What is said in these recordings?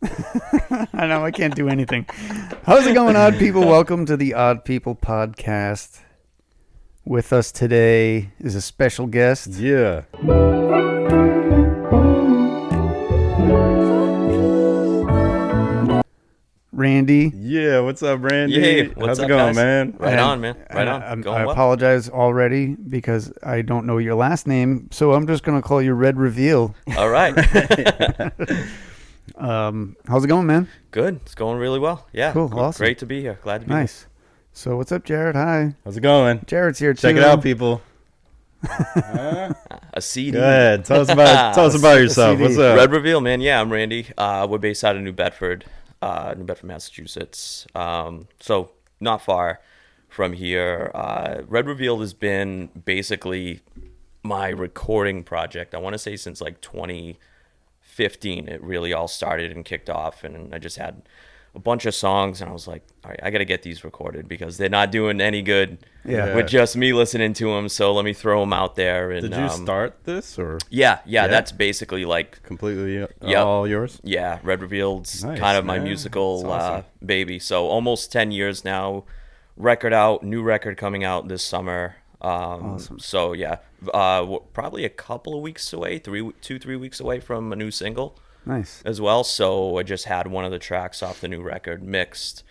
I know I can't do anything. How's it going, odd people? Welcome to the Odd People Podcast. With us today is a special guest. Yeah. Randy. Yeah, what's up, Randy? Yeah, what's How's up, it going, guys? man? Right on, man. Right on. I Going well. apologize already because I don't know your last name, so I'm just going to call you Red Reveal. All right. How's it going, man? Good. It's going really well. Yeah. Cool, awesome. Great to be here. Glad to be Nice. So what's up, Jared? Hi. How's it going? Jared's here too. Check it out, people. here. A CD. Go ahead. Tell us about yourself. CD. What's up? Red Reveal, man. Yeah, I'm Randy. We're based out of New Bedford, Massachusetts. So not far from here. Red Reveal has been basically my recording project. I want to say since like 2015, it really all started and kicked off. And I just had a bunch of songs, and I was like, all right, I got to get these recorded because they're not doing any good with just me listening to them. So let me throw them out there. And, Did you start this or? Yeah. That's basically like Completely Yep. all yours? Yeah, Red Revealed's Nice, kind of my man. musical That's awesome. baby. So almost 10 years now. Record out, new record coming out this summer. Awesome. So yeah, we're probably a couple of weeks away, 3 weeks away from a new single Nice. as well. So I just had one of the tracks off the new record mixed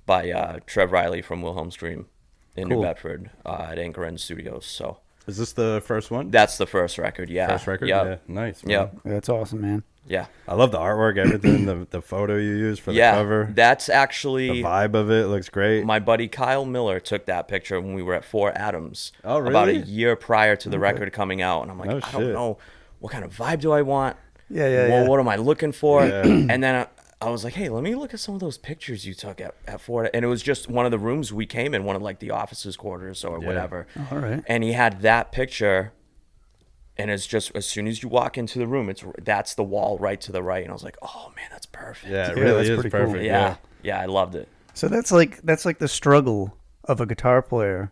by Trev Riley from Wilhelm Stream in Cool. New Bedford at Anchor End Studios. So Is this the first one? that's the first record. Yeah. First record? Yep. Yeah. Nice, man. Yep. That's awesome, man. Yeah. I love the artwork, everything, the photo you use for the Yeah. cover. That's actually The vibe of it looks great. my buddy Kyle Miller took that picture when we were at Four Adams. Oh, really? About a year prior to the record coming out. And I'm like, Oh, I don't shit. know what kind of vibe do I want? Yeah. What am I looking for? Yeah. And then I was like, hey, let me look at some of those pictures you took at Four. And it was just one of the rooms we came in, one of like the officers' quarters or whatever. All right. And he had that picture. And it's just as soon as you walk into the room, that's the wall right to the right. And I was like, oh man, that's perfect. Yeah, it Yeah, really that's is pretty cool. perfect. Yeah, I loved it. So that's like the struggle of a guitar player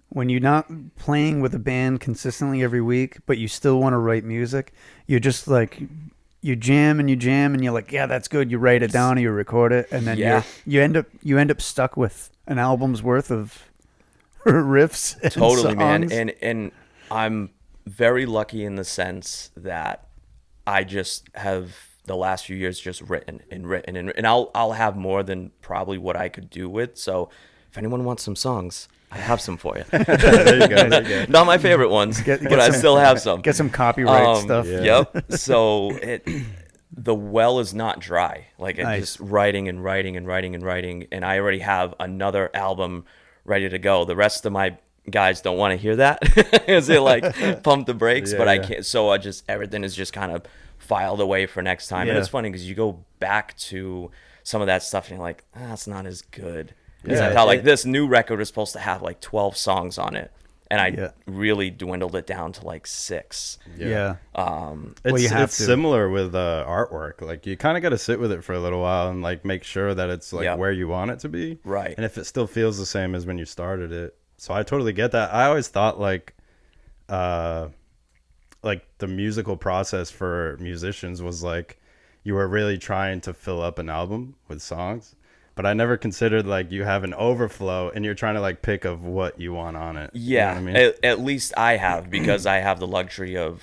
when you're not playing with a band consistently every week, but you still want to write music. You're just like you jam and you're like, yeah, that's good. You write it down or you record it, and then Yeah. you end up stuck with an album's worth of riffs. And Totally, songs. man. And I'm very lucky in the sense that I just have the last few years just written and I'll have more than probably what I could do with. So if anyone wants some songs, I have some for you. There you go. There you go. Not my favorite ones, Get but I some- still have some. Get some copyright stuff. yeah. Yep. So the well is not dry. Like I'm Nice. just writing, and I already have another album ready to go. The rest of my guys don't want to hear that because they like pump the brakes, but I Yeah. can't. So everything is just kind of filed away for next time. And Yeah. it's funny because you go back to some of that stuff and you're like, that's not as good. Because Yeah, I thought like it- this new record was supposed to have like 12 songs on it. And I Yeah. really dwindled it down to like 6. Yeah. It's, you have it's to. similar with artwork. Like you kind of got to sit with it for a little while and like make sure that it's like Yep. where you want it to be. Right. And if it still feels the same as when you started it. So I totally get that. I always thought like the musical process for musicians was like you were really trying to fill up an album with songs. But I never considered like you have an overflow and you're trying to like pick of what you want on it. Yeah, You know what I mean? at least I have because I have the luxury of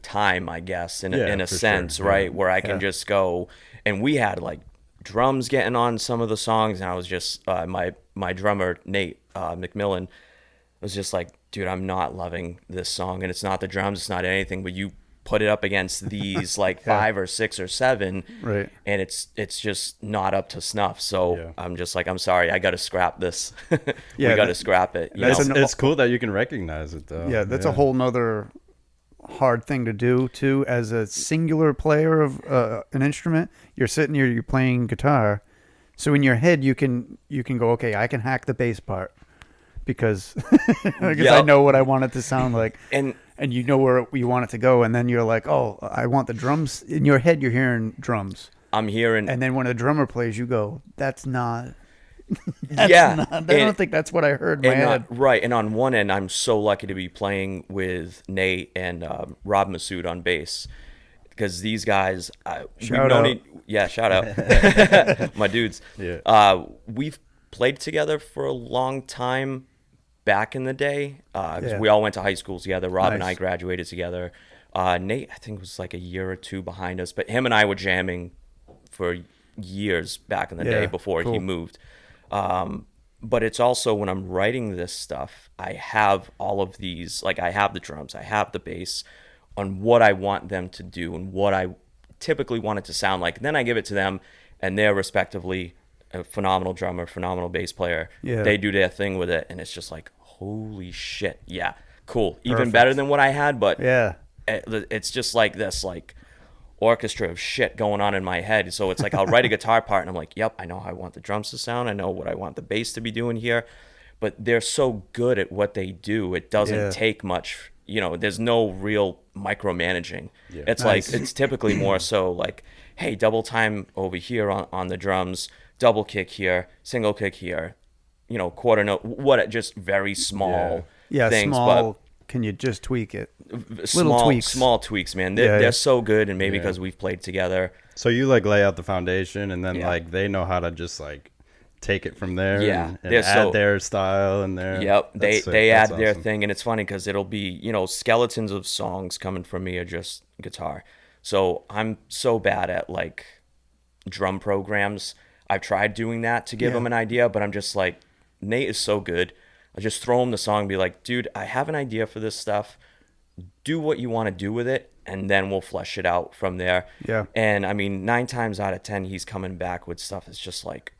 time, I guess, in Yeah, a for sense, sure. right? Where I can Yeah. just go, and we had like drums getting on some of the songs, and I was just my drummer Nate McMillan was just like, dude, I'm not loving this song, and it's not the drums, it's not anything, but you put it up against these like 5 or 6 or 7, Right. and it's just not up to snuff. So Yeah. I'm just like, I'm sorry, I got to scrap this. Yeah, we got to that- scrap it. You that's know? an- It's cool that you can recognize it though. Yeah, that's a whole nother hard thing to do too. As a singular player of an instrument, you're sitting here, you're playing guitar, so in your head you can go, okay, I can hack the bass part because I Yep. know what I want it to sound like, And you know where you want it to go, and then you're like, oh, I want the drums. In your head, you're hearing drums, I'm hearing, and then when a drummer plays, you go, that's not. yeah, I don't think that's what I heard in my head. right. And on one end, I'm so lucky to be playing with Nate and Rob Massoud on bass. because these guys, Shout out. shout out, my dudes. Yeah. We've played together for a long time back in the day. 'Cause Yeah. we all went to high school together. Rob and I Nice. graduated together. Nate, I think, was like a year or two behind us, but him and I were jamming for years back in the day Yeah, before he cool. moved. But it's also when I'm writing this stuff, I have all of these, like I have the drums, I have the bass on what I want them to do and what I typically want it to sound like. And then I give it to them, and they're respectively a phenomenal drummer, phenomenal bass player. Yeah. They do their thing with it, and it's just like, holy shit. Yeah, cool. Even Perfect. better than what I had, but Yeah. it's just like this, like, orchestra of shit going on in my head. So it's like I'll write a guitar part and I'm like, yep, I know how I want the drums to sound. I know what I want the bass to be doing here. But they're so good at what they do. It doesn't Yeah. take much, there's no real micromanaging. Yeah. It's Nice. like, it's typically more so like, hey, double time over here on the drums, double kick here, single kick here, quarter note, just very small Yeah. things. Small. Can you just tweak it? But Little small tweaks. tweaks, man. Yeah, They're yeah. so good, and maybe Yeah. because we've played together. So you like lay out the foundation, and then Yeah. like they know how to just like take it from there. Yeah, and they're add so- their style and their. Yep, they That's sick. they add That's their awesome. thing, and it's funny because it'll be skeletons of songs coming from me are just guitar. So I'm so bad at like drum programs. I've tried doing that to give Yeah. them an idea, but I'm just like, Nate is so good. I just throw him the song and be like, dude, I have an idea for this stuff. Do what you want to do with it, and then we'll flesh it out from there. Yeah. And I mean, 9 times out of 10, he's coming back with stuff that's just like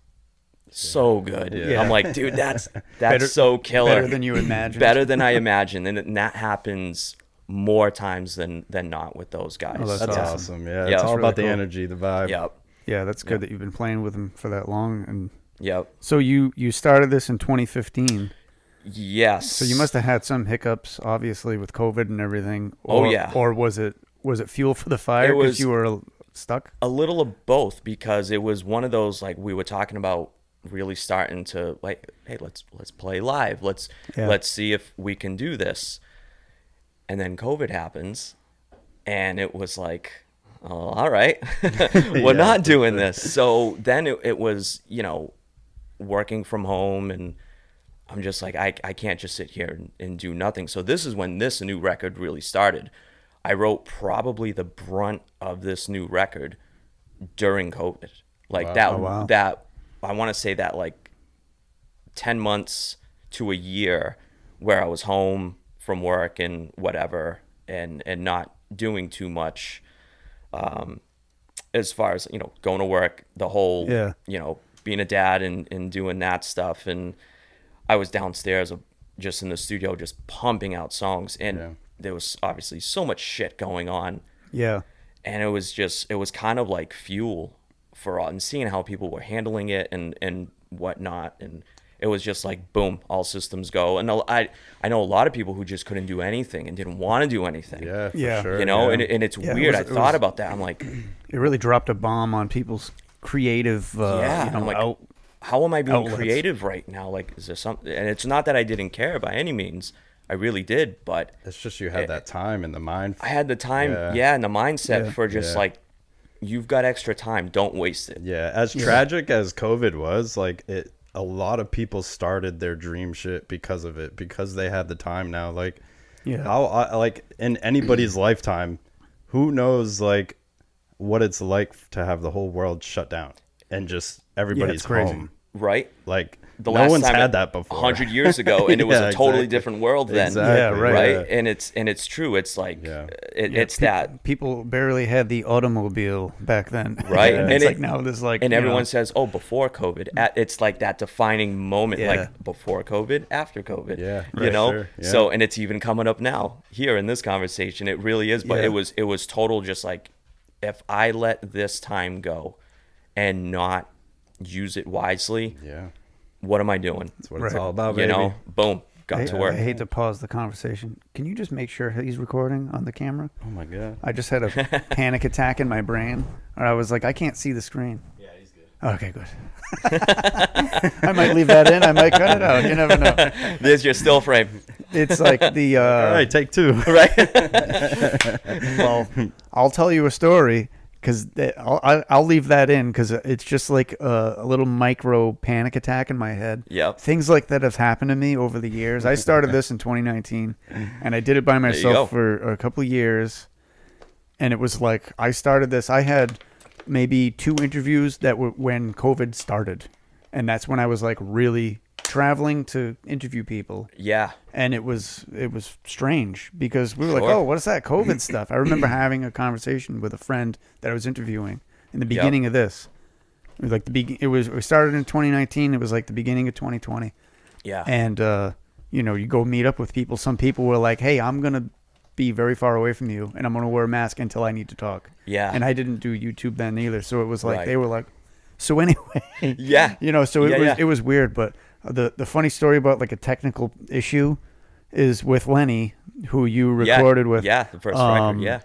so good. Yeah. I'm like, dude, that's Better- so killer. Better than you imagined. Better than I imagined, and that happens more times than not with those guys. Oh, that's That's awesome. awesome. Yeah, Yeah, it's it's all really about the cool. energy, the vibe. Yep. Yeah, that's good that you've been playing with them for that long. And Yep. so you started this in 2015. Yes. So you must have had some hiccups, obviously, with COVID and everything. Oh, Or, yeah. Or was it fuel for the fire It because was- you were stuck? a little of both, because it was one of those, like, we were talking about really starting to like, hey, let's play live. Let's see if we can do this. And then COVID happens, and it was like, oh, all right, we're not doing this. So then it was, working from home, and I'm just like, I can't just sit here and do nothing. So this is when this new record really started. I wrote probably the brunt of this new record during COVID. Like Wow. that, Oh, wow. that I want to say that like 10 months to a year where I was home from work and whatever, and not doing too much, as far as, going to work, the whole, Yeah. being a dad and doing that stuff. And I was downstairs just in the studio, just pumping out songs. And Yeah. there was obviously so much shit going on. Yeah. And it was kind of like fuel for all, and seeing how people were handling it and whatnot. And it was just like, boom, all systems go. And I know a lot of people who just couldn't do anything and didn't want to do anything. Yeah, for Yeah. sure. You know, yeah. and it's Yeah, it weird. was- I it thought was- about that. I'm like, It really dropped a bomb on people's creative, I'm like, out. how am I being outlets. creative right now? Like, is there something? And it's not that I didn't care by any means. I really did, but It's just you had that time in the mind. I had the time, Yeah. and the mindset Yeah. for just Yeah. like, you've got extra time, don't waste it. Yeah, as tragic as COVID was, like a lot of people started their dream shit because of it, because they had the time now. Like, Yeah. like in anybody's lifetime, who knows like what it's like to have the whole world shut down and just everybody's crazy. home. Right? Like The no last one's time had that before. 100 years ago, and it was Yeah, a totally exactly. different world then. Exactly, Yeah, right. Right? And it's true. It's like, Yeah. it's that. People barely had the automobile back then. Right. and And it's it- like now there's like, And you everyone know, says, "Oh, before COVID." It's like that defining moment, Yeah. like before COVID, after COVID. Yeah, you right, know. sure, yeah. So, and it's even coming up now here in this conversation. It really is. But Yeah. it was total. Just like, if I let this time go, and not use it wisely, Yeah, what am I doing? that's what it's Right. all about, You baby. know, boom, got to work. I hate to pause the conversation. Can you just make sure he's recording on the camera? Oh my god. I just had a panic attack in my brain. Or I was like, I can't see the screen. Yeah, he's good. Okay, good. I might leave that in. I might cut it out. You never know. There's your still frame. It's like the All right, take two. Right? well, I'll tell you a story because I'll leave that in because it's just like a little micro panic attack in my head. Yep. Things like that have happened to me over the years. I started this in 2019, and I did it by go. myself for a couple of years. And it was like I started this. I had maybe 2 interviews that were when COVID started, and that's when I was like really traveling to interview people. Yeah. And it was strange because we were like, Sure. oh, what is that COVID stuff? I remember having a conversation with a friend that I was interviewing in the beginning of this. It was like we started in 2019. It was like the beginning of 2020. Yeah. And you go meet up with people. Some people were like, hey, I'm gonna be very far away from you, and I'm gonna wear a mask until I need to talk. Yeah. And I didn't do YouTube then either, so it was like Right. they were like, so anyway. Yeah. So Yeah. it was weird, but. The funny story about like a technical issue is with Lenny, who you recorded with. Yeah, the first record. Yeah.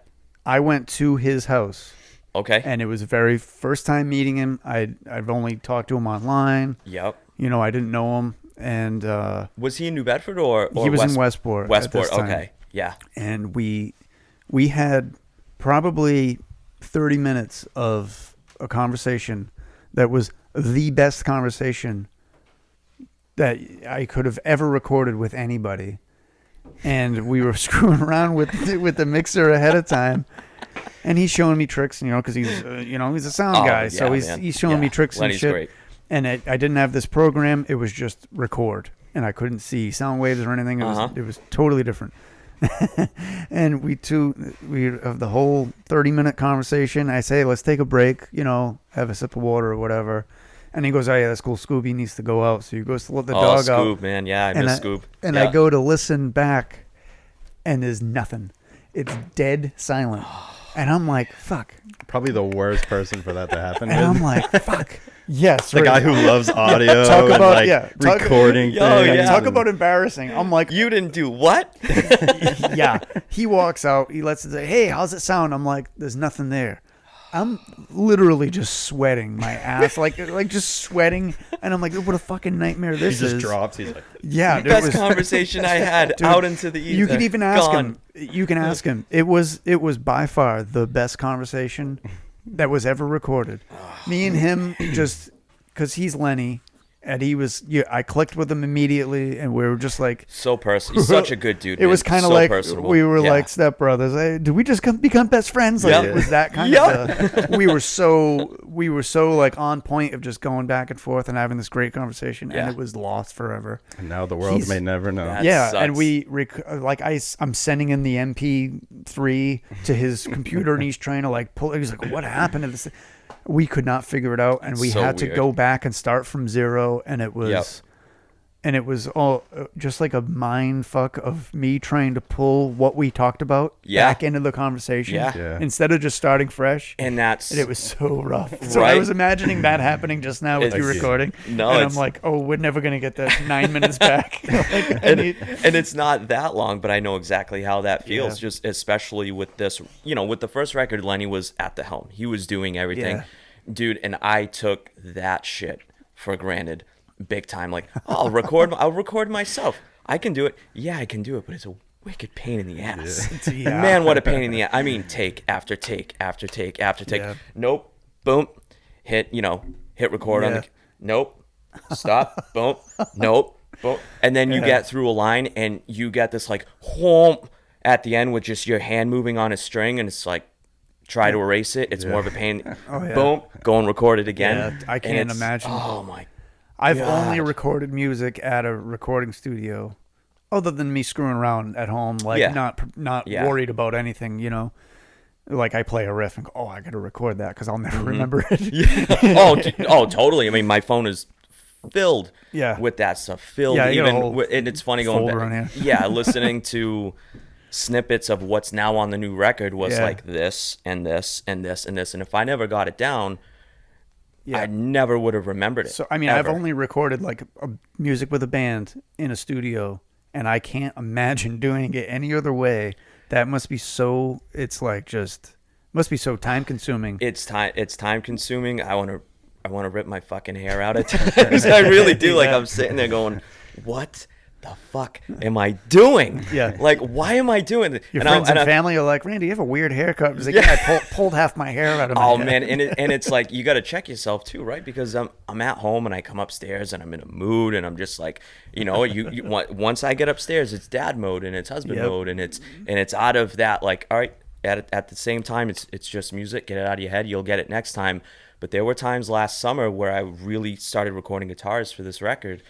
I went to his house, Okay. and it was the very first time meeting him. I've only talked to him online. Yep. I didn't know him, and Was he in New Bedford or he was in Westport. at Westport. this time. Okay. Yeah. And we had probably 30 minutes of a conversation that was the best conversation that I could have ever recorded with anybody. And we were screwing around with the mixer ahead of time. And he's showing me tricks, because he's a sound guy. yeah, So man. he's showing me tricks Lenny's and shit. great. And I didn't have this program. It was just record. And I couldn't see sound waves or anything. It was totally different. And we have the whole 30-minute conversation. I say, let's take a break, have a sip of water or whatever. And he goes, oh, yeah, that's cool. Scooby needs to go out. So he goes to let the dog Scoob, out. man. Yeah, I miss Scoob. And Yeah. I go to listen back, and there's nothing. It's dead silent. And I'm like, fuck. Probably the worst person for that to happen. And I'm like, fuck. Yes. The guy who loves audio, Talk and, about- like, yeah, talk- recording Yo, things. yeah. Talk and- about embarrassing. I'm like, You didn't do what? yeah. He walks out. He lets it say, hey, how's it sound? I'm like, there's nothing there. I'm literally just sweating my ass, like just sweating, and I'm like, what a fucking nightmare He this just is. drops. He's like, Yeah, dude, it Best was- conversation I had Dude, out into the ether. You could even ask Gone. him. You can ask him. It was by far the best conversation that was ever recorded. Me and him just because he's Lenny, and he was. Yeah, I clicked with him immediately, and we were just like. So personal. He's such a good dude. It was man. kind of So like personable. we were Yeah. like stepbrothers. Hey, did we just become best friends? Like Yeah. it was that kind of. We were so like on point of just going back and forth and having this great conversation, Yeah. and it was lost forever. and now the world He's- may never know. That Yeah, sucks. and I'm sending in the MP3 to his computer, and he's trying to like pull. He's like, "What happened to this?" We could not figure it out, and we So had to weird. go back and start from zero, and it was. Yep. And it was all just like a mind fuck of me trying to pull what we talked about Yeah. back into the conversation Yeah. instead of just starting fresh. And that's And it was so rough. So I Right. was imagining that happening just now with It's- you recording. No, and I'm it's- like, oh, we're never going to get that 9 minutes back. Like, I need- and it's not that long, but I know exactly how that feels. Yeah. Just especially with this, with the first record, Lenny was at the helm. He was doing everything, Yeah. dude. And I took that shit for granted, big time. Like, I'll record myself. I can do it. Yeah, I can do it, but it's a wicked pain in the ass. Yeah. Man, what a pain in the ass. I mean, take after take after take after take. Yeah. Nope. Boom. Hit record on Yeah. the. Nope. Stop. Boom. Nope. Boom. And then you get through a line and you get this like whomp at the end with just your hand moving on a string, and it's like try to erase it. It's more of a pain. yeah. Boom. Go and record it again. Yeah, I And can't it's- imagine. Oh my. I've God. only recorded music at a recording studio, other than me screwing around at home, like Yeah. not Yeah. worried about anything, Like I play a riff and go, oh, I got to record that because I'll never Mm-hmm. remember it. Totally. I mean, my phone is filled Yeah. with that stuff. Filled Yeah, you got a even whole and it's funny going folder back. on here. Yeah, listening to snippets of what's now on the new record was Yeah. like this and this and this and this, and if I never got it down, Yeah. I never would have remembered it. So I mean, I've ever. only recorded like music with a band in a studio, and I can't imagine doing it any other way. That must be so. It's like just must be so time consuming. It's time consuming. I want to rip my fucking hair out at times. I really do. Like Yeah. I'm sitting there going, what the fuck am I doing? Yeah. Like, why am I doing this? Your friends and family are like, Randy, you have a weird haircut. It's like, yeah, I pulled half my hair out of my Oh head. man, and it's like you got to check yourself too, right? Because I'm at home and I come upstairs and I'm in a mood and I'm just like, once I get upstairs, it's dad mode and it's husband Yep. mode and it's out of that, like, all right, at the same time it's just music, get it out of your head, you'll get it next time. But there were times last summer where I really started recording guitars for this record,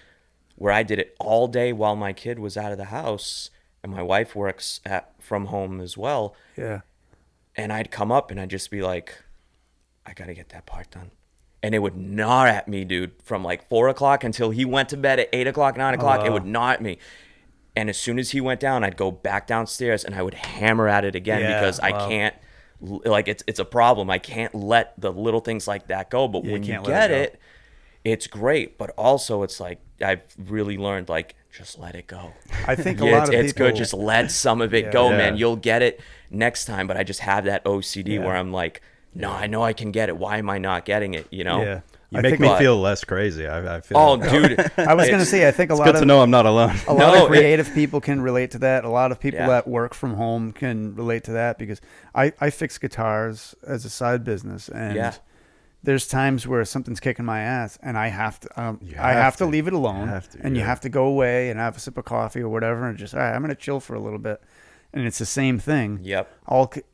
where I did it all day while my kid was out of the house and my wife works from home as well. Yeah. And I'd come up and I'd just be like, I got to get that part done. And it would gnaw at me, dude, from like 4 o'clock until he went to bed at 8 o'clock, 9 o'clock. It would gnaw at me. And as soon as he went down, I'd go back downstairs and I would hammer at it again because I can't, like, it's a problem. I can't let the little things like that go. But when you get it, it's great. But also it's like, I've really learned, like, just let it go. I think a lot of people... It's good. Just let some of it go, man. You'll get it next time. But I just have that OCD where I'm like, no, I know I can get it. Why am I not getting it? You know? Yeah. You make me feel less crazy. I feel. Oh, dude. I was going to say, I think it's good to know I'm not alone. A lot of creative people can relate to that. A lot of people Yeah. that work from home can relate to that because I fix guitars as a side business, and there's times where something's kicking my ass, and I have to leave it alone, you have to go away and have a sip of coffee or whatever, and just, all right, I'm going to chill for a little bit. And it's the same thing. Yep.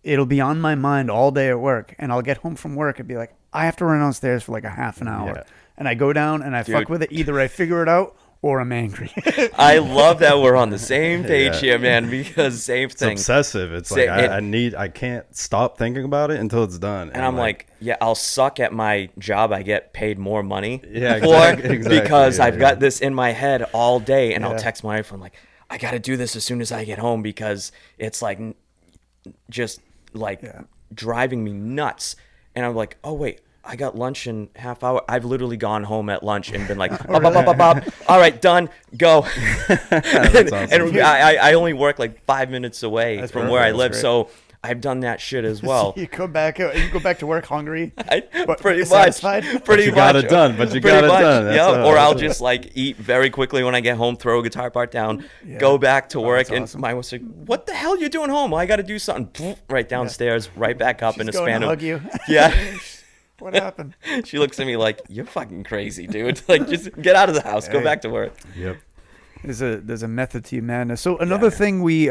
It'll be on my mind all day at work, and I'll get home from work and be like, I have to run downstairs for like a half an hour. Yeah. And I go down and I fuck with it. Either I figure it out or I'm angry. I love that we're on the same page here, man, because same thing. It's obsessive. It's like I can't stop thinking about it until it's done. And I'm like, I'll suck at my job. I get paid more money for exactly, because I've got this in my head all day, and I'll text my wife. I'm like, I got to do this as soon as I get home because it's like just like driving me nuts. And I'm like, oh, wait, I got lunch in half hour. I've literally gone home at lunch and been like, all right, done, go. That's awesome. And I only work like 5 minutes away from where I live. So I've done that shit as well. You go back to work hungry, but pretty satisfied? much. Pretty you much. got it done, but you got it done. Yeah, or I'll just like eat very quickly when I get home, throw a guitar part down, go back to work, and my wife's like, "What the hell are you doing home? Well, I got to do something." Right downstairs, right back up in a span of. Hug you. Yeah. What happened? She looks at me like, "You're fucking crazy, dude. Like, just get out of the house, go back to work." Yep. There's a method to your madness. So another thing we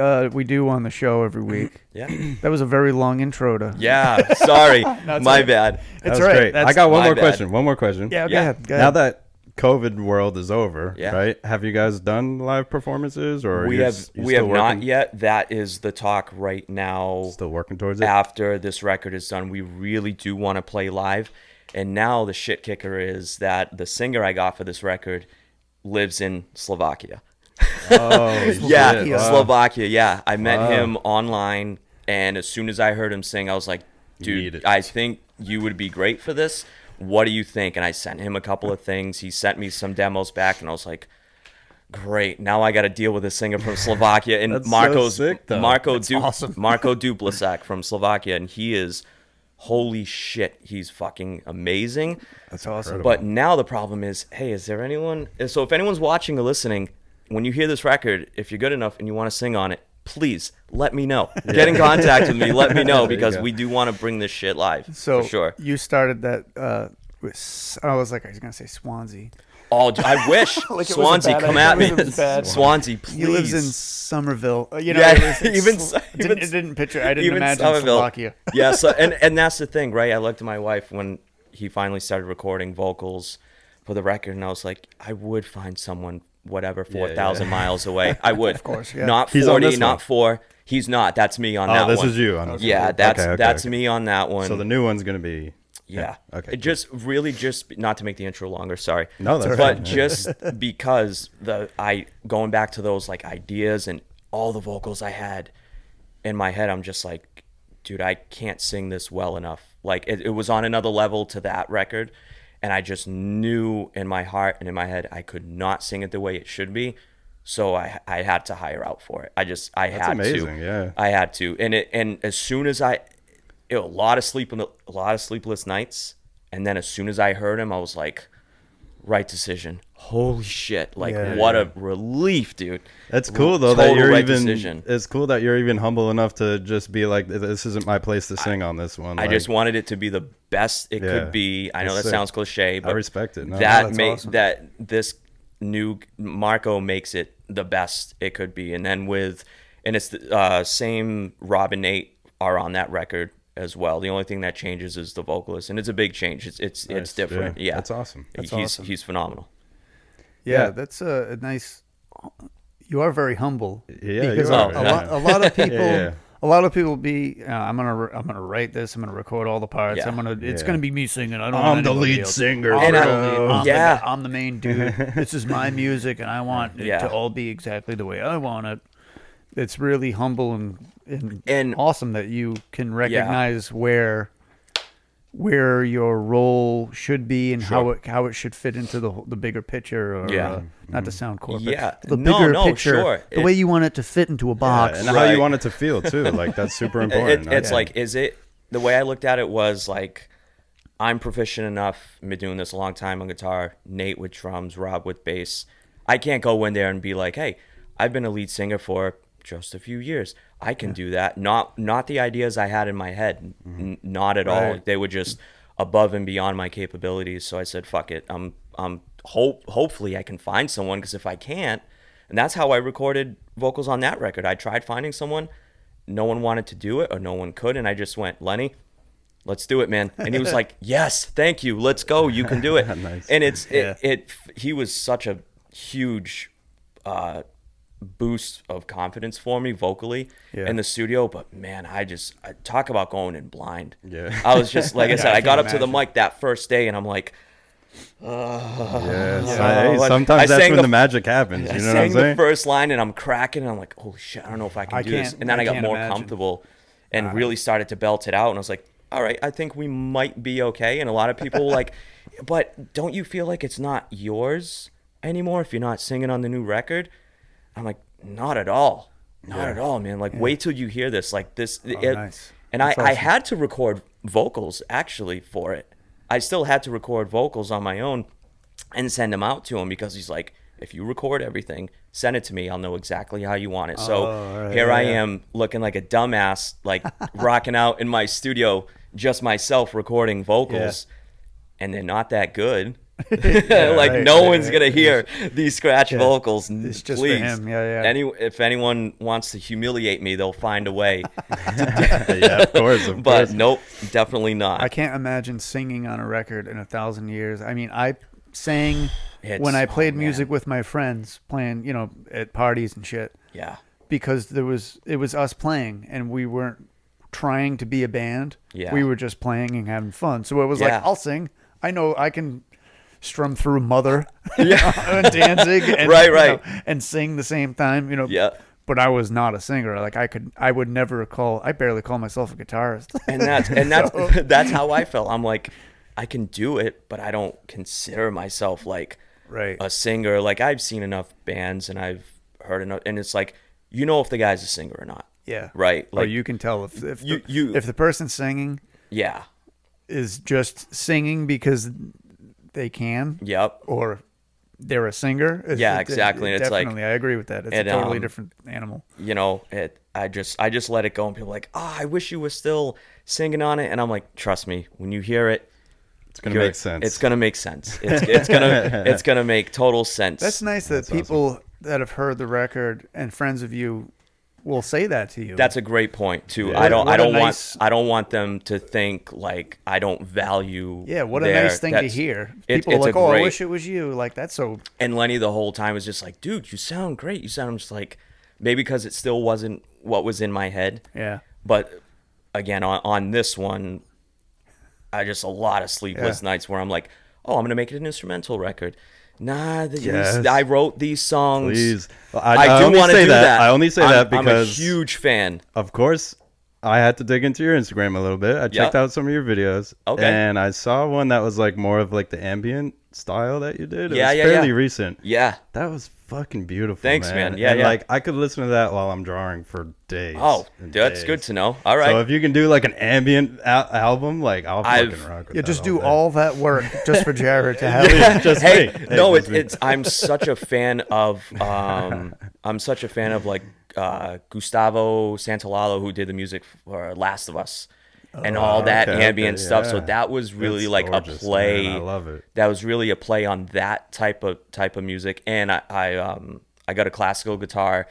do on the show every week. Yeah. That was a very long intro to. Yeah. Sorry. My bad. It's That was great. I got one more bad. question. One more question. Yeah. Go Yeah. ahead. Now that COVID world is over, Yeah. right? Have you guys done live performances, or We have not yet. That is the talk right now. Still working towards it. After this record is done, we really do want to play live. And now the shit kicker is that the singer I got for this record lives in Slovakia. Oh, Yeah, shit. Wow. Slovakia. Yeah, I met him online, and as soon as I heard him sing, I was like, need dude, it. I think you would be great for this. What do you think? And I sent him a couple of things. He sent me some demos back, and I was like, great. Now I got to deal with a singer from Slovakia. And That's Marco's so sick, though. Marco awesome. Marco Duplasak from Slovakia, and he is, holy shit, he's fucking amazing. That's awesome. But now the problem is, hey, is there anyone? So if anyone's watching or listening, when you hear this record, if you're good enough and you want to sing on it, please let me know. Get in contact with me. Let me know because we do want to bring this shit live. So for sure. you started that with. I was gonna say Swansea. Oh, I wish Like it was a Swansea, bad come idea. at It me. was bad. Swansea, please. He lives in Somerville. You know, Yeah, it didn't picture. I didn't imagine Somerville. Slovakia. Yeah, so and that's the thing, right? I looked at my wife when he finally started recording vocals for the record, and I was like, I would find someone, whatever, 4,000 miles away. I would, of course, yeah. Not He's on 40, this not one. 4. He's not. That's me on that Oh, this one. is you. On this Yeah, one. that's Okay. me on that one. So the new one's gonna be. Yeah. Okay, It just really just not to make the intro longer. Sorry. No, that's but fine. just because going back to those like ideas and all the vocals I had in my head, I'm just like, dude, I can't sing this well enough. Like it was on another level to that record, and I just knew in my heart and in my head I could not sing it the way it should be. So I had to hire out for it. I had amazing, to. yeah. I had to. And as soon as a lot of sleepless nights, and then as soon as I heard him, I was like, right decision. Holy shit! Like, Yeah. what a relief, dude. It's cool though that Total you're right even. decision. It's cool that you're even humble enough to just be like, "This isn't my place to sing on this one." I Like, just wanted it to be the best it Yeah. could be. I know That's that sick. sounds cliche, I but respect it. No, that that's make awesome. that this new Marco makes it the best it could be. And then it's the same Rob and Nate are on that record as well. The only thing that changes is the vocalist, and it's a big change. It's Nice. different. Yeah. That's awesome. He's phenomenal. Yeah, Yeah. that's a nice. You are very humble. Yeah, because you are, a, yeah. a lot of people, Yeah. a lot of people be. I'm gonna write this. I'm gonna record all the parts. Yeah. It's Yeah. gonna be me singing. I don't. want I'm the anybody lead else. singer, I'm, And I- the, yeah. I'm the main dude. This is my music, and I want it Yeah. to all be exactly the way I want it. It's really humble and And- awesome that you can recognize where your role should be and Sure. how it should fit into the bigger picture, or Yeah. not to sound corporate. Yeah. The No, bigger no, picture, sure. the way you want it to fit into a box. and how Right. you want it to feel too. Like that's super important. It's Yeah. like, is it the way I looked at it was like, I'm proficient enough. I've been doing this a long time on guitar. Nate with drums, Rob with bass. I can't go in there and be like, hey, I've been a lead singer for just a few years. I can do that. Not the ideas I had in my head. Not at all. Right. They were just above and beyond my capabilities. So I said, fuck it. Hopefully I can find someone, because if I can't, and that's how I recorded vocals on that record. I tried finding someone. No one wanted to do it, or no one could, and I just went, Lenny, let's do it, man. And he was like, yes, thank you, let's go, you can do it. Nice. And Yeah. he was such a huge boost of confidence for me vocally Yeah. in the studio. But man, I talk about going in blind. Yeah. I was just like I said, I I got can't up to the imagine. mic that first day, and I'm like, Yeah. Oh, Hey, I sometimes that's sang when the- the magic happens. I You know what I'm sang the saying? first line, and I'm cracking, and I'm like, holy shit, I don't know if I can I do this. can't- And then I I got can't more imagine. comfortable and really started to belt it out. And I was like, all right, I think we might be okay. And a lot of people were like, but don't you feel like it's not yours anymore if you're not singing on the new record? I'm like, not at all. Not at all, man. Like, wait till you hear this. Like, this. Nice. And That's I awesome. had to record vocals, actually, for it. I still had to record vocals on my own and send them out to him, because he's like, if you record everything, send it to me. I'll know exactly how you want it. So all right, here yeah, I yeah. am looking like a dumbass, like rocking out in my studio, just myself recording vocals, and they're not that good. Like right, no right, one's right. gonna hear these scratch vocals. It's just for Please, him. Yeah, yeah. If anyone wants to humiliate me, they'll find a way. Yeah, of course. Of But course. nope, definitely not. I can't imagine singing on a record in 1,000 years. I mean, I sang It's- when I played oh, music man. with my friends, playing, at parties and shit, Yeah, because it was us playing, and we weren't trying to be a band. Yeah. We were just playing and having fun. So it was Yeah. like, I'll sing. I know I can strum through Mother and Danzig and, Right. and sing the same time, Yeah. But I was not a singer. Like I would never I barely call myself a guitarist. and that's that's how I felt. I'm like, I can do it, but I don't consider myself like Right. a singer. Like, I've seen enough bands and I've heard enough, and it's like, if the guy's a singer or not. Yeah. Right. Or Like, you can tell if you- if the person singing yeah. is just singing because they can, Yep. or they're a singer. Yeah, exactly. And it's like- definitely, I agree with that. It's and, a totally um, different animal. I just let it go, and people are like, oh, I wish you were still singing on it, and I'm like, trust me, when you hear it, It's gonna make sense. It's gonna make sense. It's gonna make total sense. That's nice that people that have heard the record and friends of you will say that to you. That's a great point too. Yeah. I don't What a nice- want them to think like I don't value. yeah, what a their- nice thing to that's- hear. it- People are it's like, a "Oh, I great- wish it was you." Like that's so. And Lenny the whole time was just like, dude, you sound great. You sound. I'm just like, maybe because it still wasn't what was in my head. Yeah. But again, on this one, I just a lot of sleepless nights where I'm like, oh, I'm gonna make it an instrumental record. Nah, Yes. I wrote these songs. Please. I do only want to say do that. I only say that because, I'm a huge fan. of course, I had to dig into your Instagram a little bit. I checked Yeah. out some of your videos. Okay. And I saw one that was like more of like the ambient style that you did. It Yeah, was yeah, fairly yeah. recent. Yeah. That was fucking beautiful. Thanks, man. Yeah, and yeah. like I could listen to that while I'm drawing for days. Oh, and that's days. good to know. All right. So if you can do like an ambient album, like I'll fucking rock with Yeah, that just all do day. all that work just for Jared to have. Yeah, just hey, me. Hey, no, just me. it's I'm such a fan of like Gustavo Santaolalla, who did the music for Last of Us and all that okay, ambient okay, stuff. So yeah. that was really It's like gorgeous, a play. man. I love it. That was really a play on that type of music. And I got a classical guitar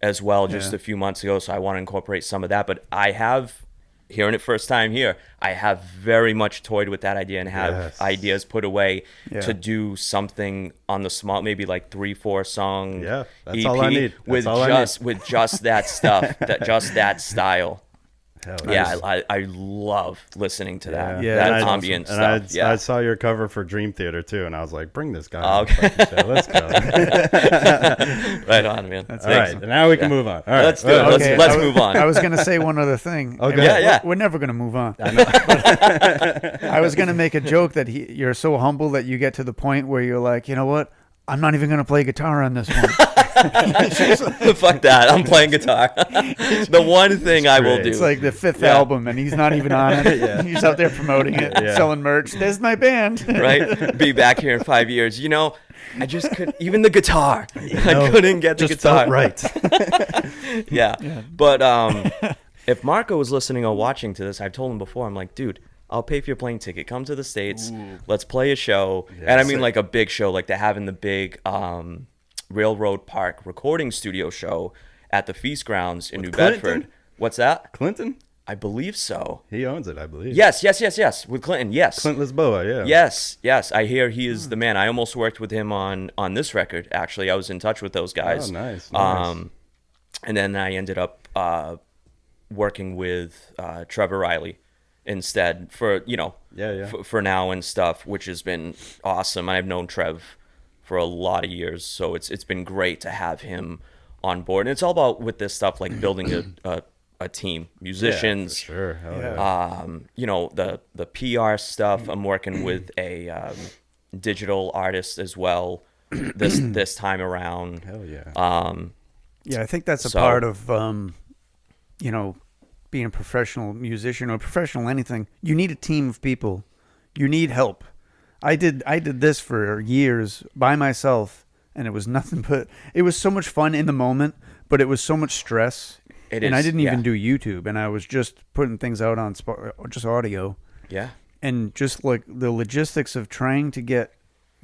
as well just a few months ago, so I want to incorporate some of that. But I have, hearing it first time here, I have very much toyed with that idea and have Yes. ideas put away Yeah. to do something on the small, maybe like 3-4 song Yeah, that's EP all I need. That's with all I just with just that stuff, just that style. Hell Yeah, I love listening to that. Yeah, that that's ambient And stuff. I Yeah. saw your cover for Dream Theater too, and I was like, "Bring this guy Oh, on the fucking show. Let's go." Right on, man. All right, and now we can move on. All right, Let's do it. Let's Okay, let's I was- move on. I was gonna say one other thing. Okay. I mean, Yeah, yeah. We're never gonna move on. I was gonna make a joke that you're so humble that you get to the point where you're like, you know what? I'm not even gonna play guitar on this one. Fuck that. I'm playing guitar. The one thing I will do. It's like the fifth Yeah. album, and he's not even on it. He's out there promoting it, Yeah. selling merch. There's my band. Right? Be back here in 5 years. You know, I just couldn't, even the guitar. I couldn't get the just guitar. felt right. Yeah. But if Marco was listening or watching to this, I've told him before, I'm like, dude, I'll pay for your plane ticket. Come to the States. Let's play a show. And I mean, like a big show, like they have in the big Railroad Park recording studio show at the Feast Grounds in New Clinton? Bedford. What's that? Clinton, I believe so. he owns it, I believe. Yes. With Clinton. Yes. Clint Lisboa. Yeah. Yes. I hear he is the man. I almost worked with him on this record. Actually, I was in touch with those guys. Oh, nice. And then I ended up working with Trevor Riley instead for for now and stuff, which has been awesome. I've known Trev for a lot of years, so it's been great to have him on board. And it's all about with this stuff like building a team, musicians. Yeah, for sure. Hell yeah. The PR stuff. I'm working with a digital artist as well this time around. Hell yeah. Yeah, I think that's a So- part of being a professional musician or professional anything. You need a team of people. You need help. I did this for years by myself, and it was nothing but it was so much fun in the moment, but it was so much stress. It and I is, didn't even yeah. do YouTube, and I was just putting things out on just audio, Yeah. and just like the logistics of trying to get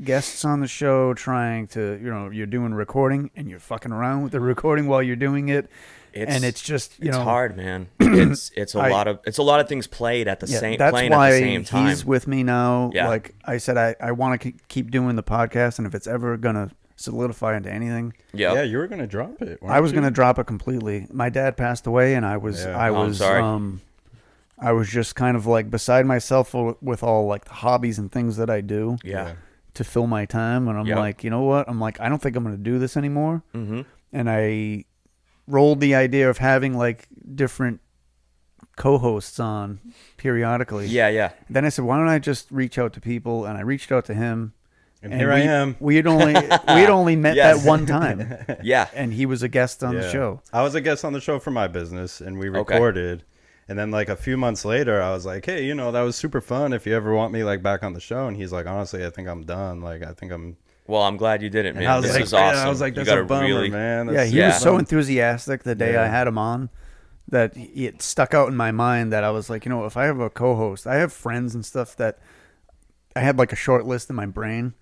guests on the show, trying to you're doing recording and you're fucking around with the recording while you're doing it. And it's just it's hard, man. It's a lot of things played at the that's playing why at the same time. he's with me now. Yeah. Like I said, I want to keep doing the podcast, and if it's ever gonna solidify into anything, Yeah. Yeah, you were gonna drop it. I was weren't gonna drop it completely. My dad passed away, and I was Yeah. I Oh, I'm was sorry. I was just kind of like beside myself with all like the hobbies and things that I do Yeah. to fill my time, and I'm Yep. like, you know what? I'm like, I don't think I'm gonna do this anymore. Mm-hmm. And I rolled the idea of having like different co-hosts on periodically. Yeah. Then I said, why don't I just reach out to people? And I reached out to him. And here I am. We had only met Yes. that one time, Yeah. and he was a guest on the Yeah. show. I was a guest on the show for my business, and we Okay. recorded. And then like a few months later, I was like, "Hey, that was super fun. If you ever want me like back on the show," and he's like, "Honestly, I think I'm done. Like, I think I'm." Well, I'm glad you did it, man. And I was This like, is awesome. I was like, You "That's gotta a bummer, really, man." Yeah, That's he Yeah. was so enthusiastic the day Yeah. I had him on that it stuck out in my mind that I was like, if I have a co-host, I have friends and stuff that I had like a short list in my brain.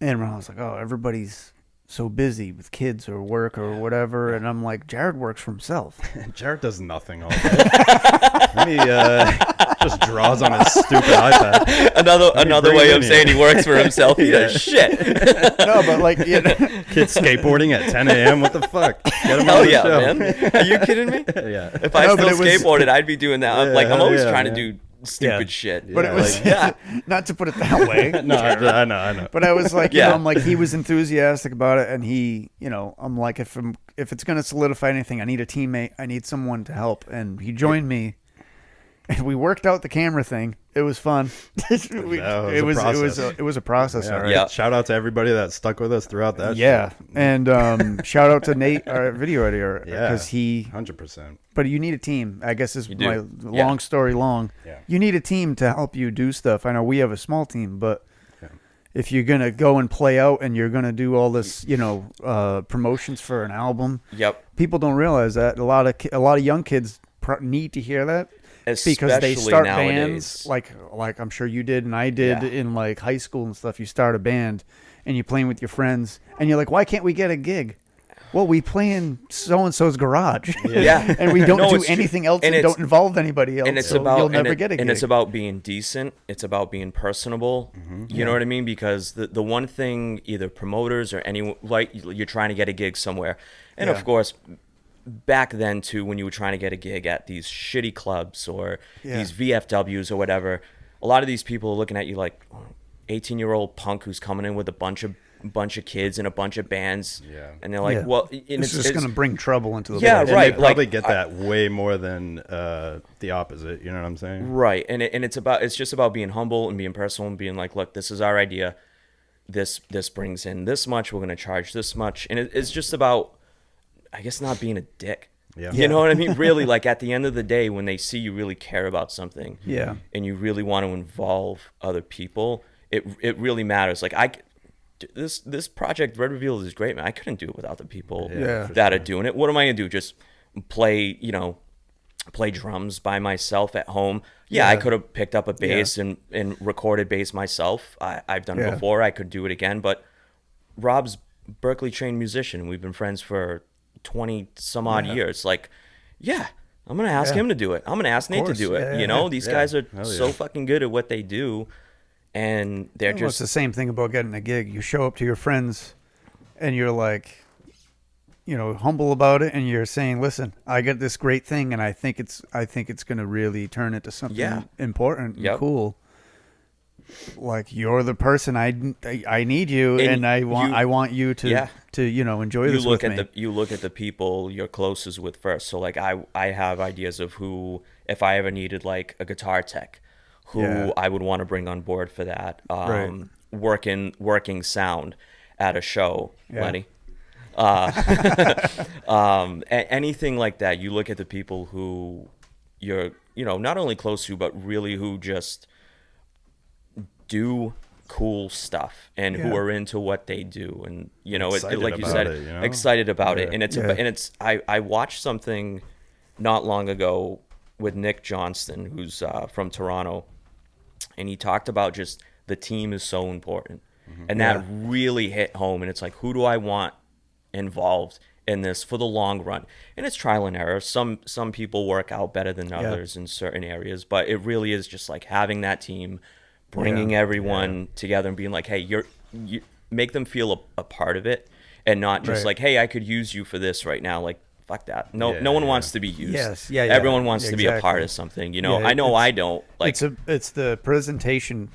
And when I was like, oh, everybody's so busy with kids or work or whatever. And I'm like, Jared works for himself. Jared does nothing all day. He just draws on his stupid iPad. another bring way him of in saying here. he works for himself. He does shit. No, but like, Kids skateboarding at 10 a.m. What the fuck? Get him Hell on the yeah, show. man. Are you kidding me? Yeah. If I No, but still it was- skateboarded, I'd be doing that. Yeah, Like I'm hell always yeah, trying man. to do stupid Yeah. shit. but it was, yeah. not to put it that way. No, I know. But I was like, Yeah. I'm like, he was enthusiastic about it, and he, I'm like, if it's gonna solidify anything, I need a teammate, I need someone to help, and he joined me, and we worked out the camera thing. It was fun. It was a process. It was a process. Yeah. All right. Yeah. Shout out to everybody that stuck with us throughout that. Yeah, shit. and shout out to Nate, our video editor, Yeah. because he. 100%. But you need a team. I guess is You my do. long story long. Yeah. You need a team to help you do stuff. I know we have a small team, but Yeah. if you're gonna go and play out and you're gonna do all this, promotions for an album, Yep. people don't realize that a lot of young kids need to hear that. Because they Especially start nowadays. bands like I'm sure you did and I did Yeah. in like high school and stuff. You start a band and you're playing with your friends and you're like, why can't we get a gig? Well, we play in so and so's garage, Yeah. and we don't No, do it's true. anything else And and it's- don't involve anybody else. And it's so about you'll and never it- get a gig. and it's about being decent. It's about being personable. You know what I mean? Because the one thing either promoters or anyone, like, you're trying to get a gig somewhere, and Yeah. of course, back then too, when you were trying to get a gig at these shitty clubs or Yeah. these VFWs or whatever, a lot of these people are looking at you like 18-year-old punk who's coming in with a bunch of kids and a bunch of bands, Yeah. and they're like, Yeah. well, and it's just going to bring trouble into the Yeah, place. And right. they probably like, get that way more than the opposite. You know what I'm saying? Right, and it's just about being humble and being personal and being like, look, this is our idea. This brings in this much. We're gonna charge this much, and it's just about, I guess, not being a dick. Yeah. You know what I mean? Really, like at the end of the day, when they see you really care about something, Yeah. and you really want to involve other people, it really matters. Like this project, Red Reveal, is great, man. I couldn't do it without the people Yeah. that are doing it. What am I gonna do? Just play, play drums by myself at home? Yeah, I Yeah. could have picked up a bass and recorded bass myself. I've done it Yeah. before. I could do it again. But Rob's Berkeley trained musician. We've been friends for 20 some odd years. Like, yeah, I'm gonna ask Yeah. him to do it. I'm gonna ask Nate to course. do it. Yeah, yeah, yeah. These Yeah. guys are Hell so yeah. fucking good at what they do, and they're Well, it's just the same thing about getting a gig. You show up to your friends and you're like, humble about it, and you're saying, listen, I got this great thing and I think it's going to really turn into something Yeah. important and Yep. cool. Like, you're the person I need you, and I want you to Yeah. enjoy you this look with at me. you look at the people you're closest with first. So like I have ideas of who, if I ever needed like a guitar tech, who Yeah. I would want to bring on board for that. Right. Working sound at a show, Yeah. Lenny. Anything like that. You look at the people who you're not only close to, but really who just do cool stuff and Yeah. who are into what they do, and Excited like you about said, it, you know? excited about it. Yeah. And it's Yeah. I watched something not long ago with Nick Johnston, who's from Toronto, and he talked about just the team is so important, and that Yeah. really hit home. And it's like, who do I want involved in this for the long run? And it's trial and error. Some people work out better than others in certain areas, but it really is just like having that team, bringing everyone together and being like, hey, you make them feel a part of it, and not just Right. like, hey, I could use you for this right now. Like, fuck that. No Yeah, one yeah. wants to be used. Yes, yeah, yeah. Everyone wants to be a part Exactly. of something. Yeah, I know it's- I don't. Like, it's the presentation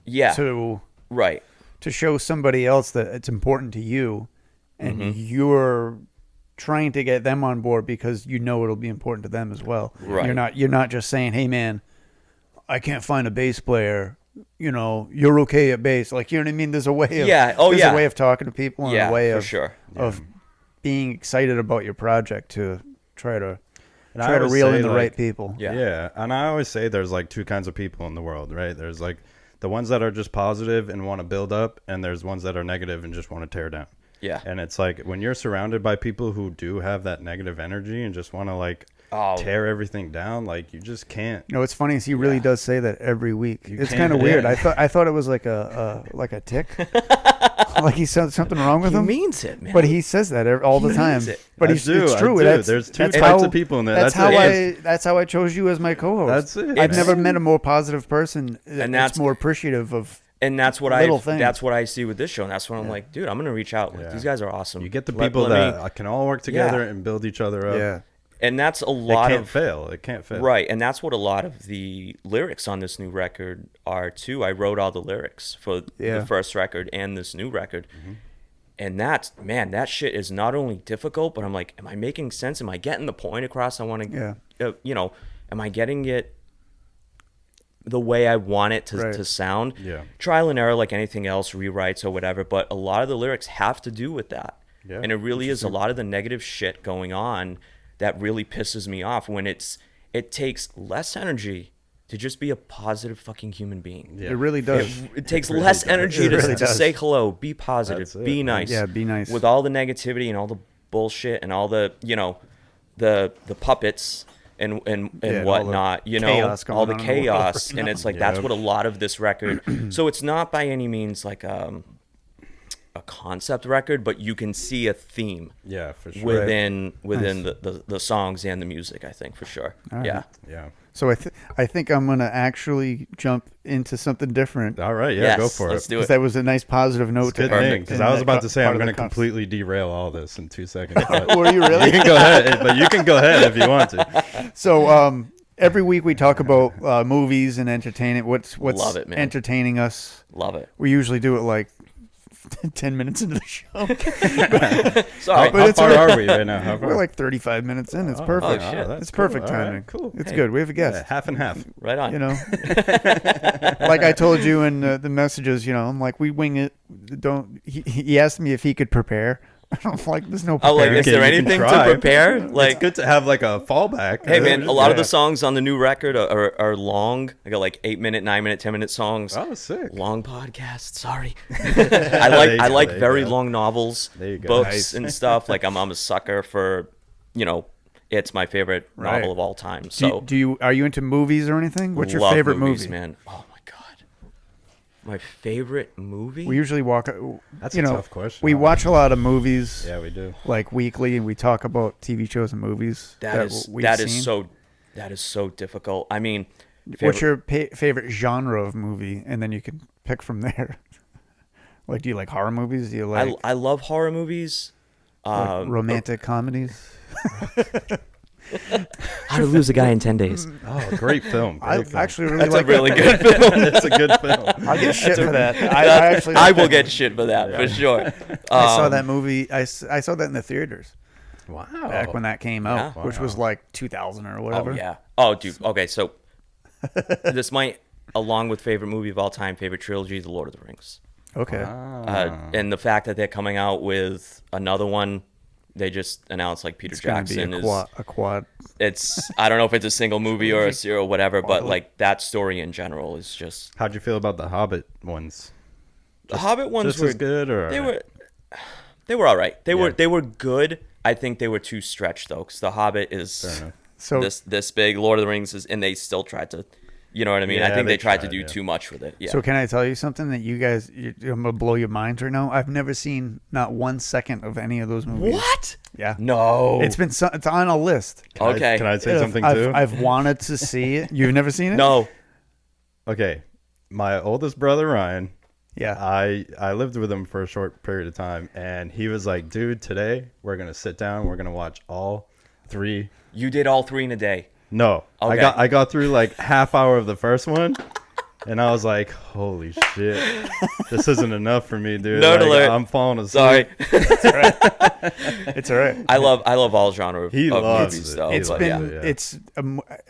yeah, to right. show somebody else that it's important to you, and Mm-hmm. you're trying to get them on board because it'll be important to them as well. Right. You're not just saying, "Hey, man, I can't find a bass player. You're okay at bass." Like, you know what I mean? There's a way of there's a way of talking to people and Yeah, a way for of sure. of being excited about your project to try to And I try to always reel say, in the like, right people. Yeah. Yeah, and I always say there's like two kinds of people in the world, right? There's like the ones that are just positive and want to build up, and there's ones that are negative and just want to tear down. Yeah. And it's like when you're surrounded by people who do have that negative energy and just want to like Oh. tear everything down, like you just can't. What's funny is he really Yeah. does say that every week. It's can't- kind of weird. yeah. I thought it was like a tick, like he said something wrong with He him. means it, man. But he says that all the time. means it. But I it's do, true. I do. That's, There's two that's types how- of people in there. That's, That's how it. that's how I chose you as my co-host. That's it, I've man. never met a more positive person And that's that's- more appreciative of. And that's what Little things. that's what I see with this show. And that's when I'm like, dude, I'm gonna reach out. Like, Yeah. these guys are awesome. You get the Let- people let that me- can all work together Yeah. and build each other up. Yeah. and that's a It lot can't of fail. It can't fail. right. And that's what a lot of the lyrics on this new record are too. I wrote all the lyrics for Yeah. the first record and this new record. And that shit is not only difficult, but I'm like, am I making sense? Am I getting the point across I want to? Yeah. Am I getting it the way I want it to, Right. to sound. Yeah. Trial and error like anything else, rewrites or whatever, but a lot of the lyrics have to do with that. Yeah, And it really is a lot of the negative shit going on that really pisses me off when it takes less energy to just be a positive fucking human being. Yeah. It really does. It takes really less does. energy It to, really to does. say hello, be positive, That's it, be man. nice. Yeah, be nice. With all the negativity and all the bullshit and all the, the puppets and Yeah, all the whatnot, chaos going all the on in the world chaos. right And now. it's like, that's Yep. what a lot of this record, so it's not by any means like a concept record, but you can see a theme Yeah, for sure. within the songs and the music, I think, for sure. right. Yeah. Yeah. So I think I'm gonna actually jump into something different. All right. Yeah, Yes, go for let's it. do Because it. that was a nice positive note. Good to end thing, because in I was that about to say part I'm of going the to completely derail all this in 2 seconds. But Were you you really? can go ahead, but you can go ahead if you want to. So every week we talk about movies and entertainment. What's Love it, man. entertaining us? Love it. We usually do it like 10 minutes into the show. Sorry. But How it's far all right. are we right now? How far? We're like 35 minutes in. It's Oh, perfect. shit. that's It's cool. perfect All right, timing. cool. It's Hey. good. We have a Yeah, guest. half and half. Right on. You know, like I told you in the messages, I'm like, we wing it. Don't. He asked me if he could prepare. I'm like, there's no Oh, like, preparing. is there Okay, you can anything to try. prepare? It's Like, good to have like a fallback. hey, man, a lot of Yeah. the songs on the new record are long. I got like 8-minute, 9-minute, 10-minute songs. Oh, sick. Long podcasts. Sorry. I There you like go, there you very go. long novels, There you go. books Nice. and stuff. Like I'm a sucker for, it's my favorite Right. novel of all time. Do you, So do you are you into movies or anything? What's your love favorite movies, movie? man? Oh my god, my favorite movie. We usually walk. That's you a know, tough question. We watch a lot of movies. Yeah, we do. Like weekly, and we talk about TV shows and movies we've seen. that is so difficult. I mean, What's your favorite genre of movie, and then you can pick from there. Like, do you like horror movies? Do you like, I love horror movies. romantic comedies? How to Lose a Guy in 10 Days. Oh, great film. I Great film. actually really That's like a really that. good film. It's a good film. I get shit for that. I actually I like will that get movie. shit for that for sure. I saw that movie. I saw that in the theaters Wow. back when that came out, Yeah? which was like 2000 or whatever. Oh yeah. Oh dude. Okay, so this might, along with favorite movie of all time, favorite trilogy, The Lord of the Rings. Okay. And the fact that they're coming out with another one, they just announced like Peter It's gonna Jackson be is. a quad. It's I don't know if it's a single movie or a serial, whatever, but like that story in general is just. How'd you feel about the Hobbit ones? The Hobbit ones Just were as good, or they were all right. They Yeah. were good. I think they were too stretched though, because The Hobbit is Fair enough. So this big. Lord of the Rings is, and they still tried to, you know what I mean? I Yeah, think they they tried to tried, do yeah. too much with it. Yeah. So can I tell you something that you guys, I'm gonna blow your minds right now. I've never seen not 1 second of any of those movies. What? Yeah. No. It's on a list. Okay. Can I say something I've, too? I've wanted to see it. You've never seen it? No. Okay. My oldest brother, Ryan, Yeah. I lived with him for a short period of time, and he was like, dude, today we're going to sit down. We're going to watch all 3. You did all 3 in a day. No, Okay. I got through like half hour of the first one, and I was like, holy shit, this isn't enough for me, dude. Nerd Like, alert. I'm falling asleep. Sorry. It's all right. I love all genre of, He of loves movies it. though. It's like but been yeah. it's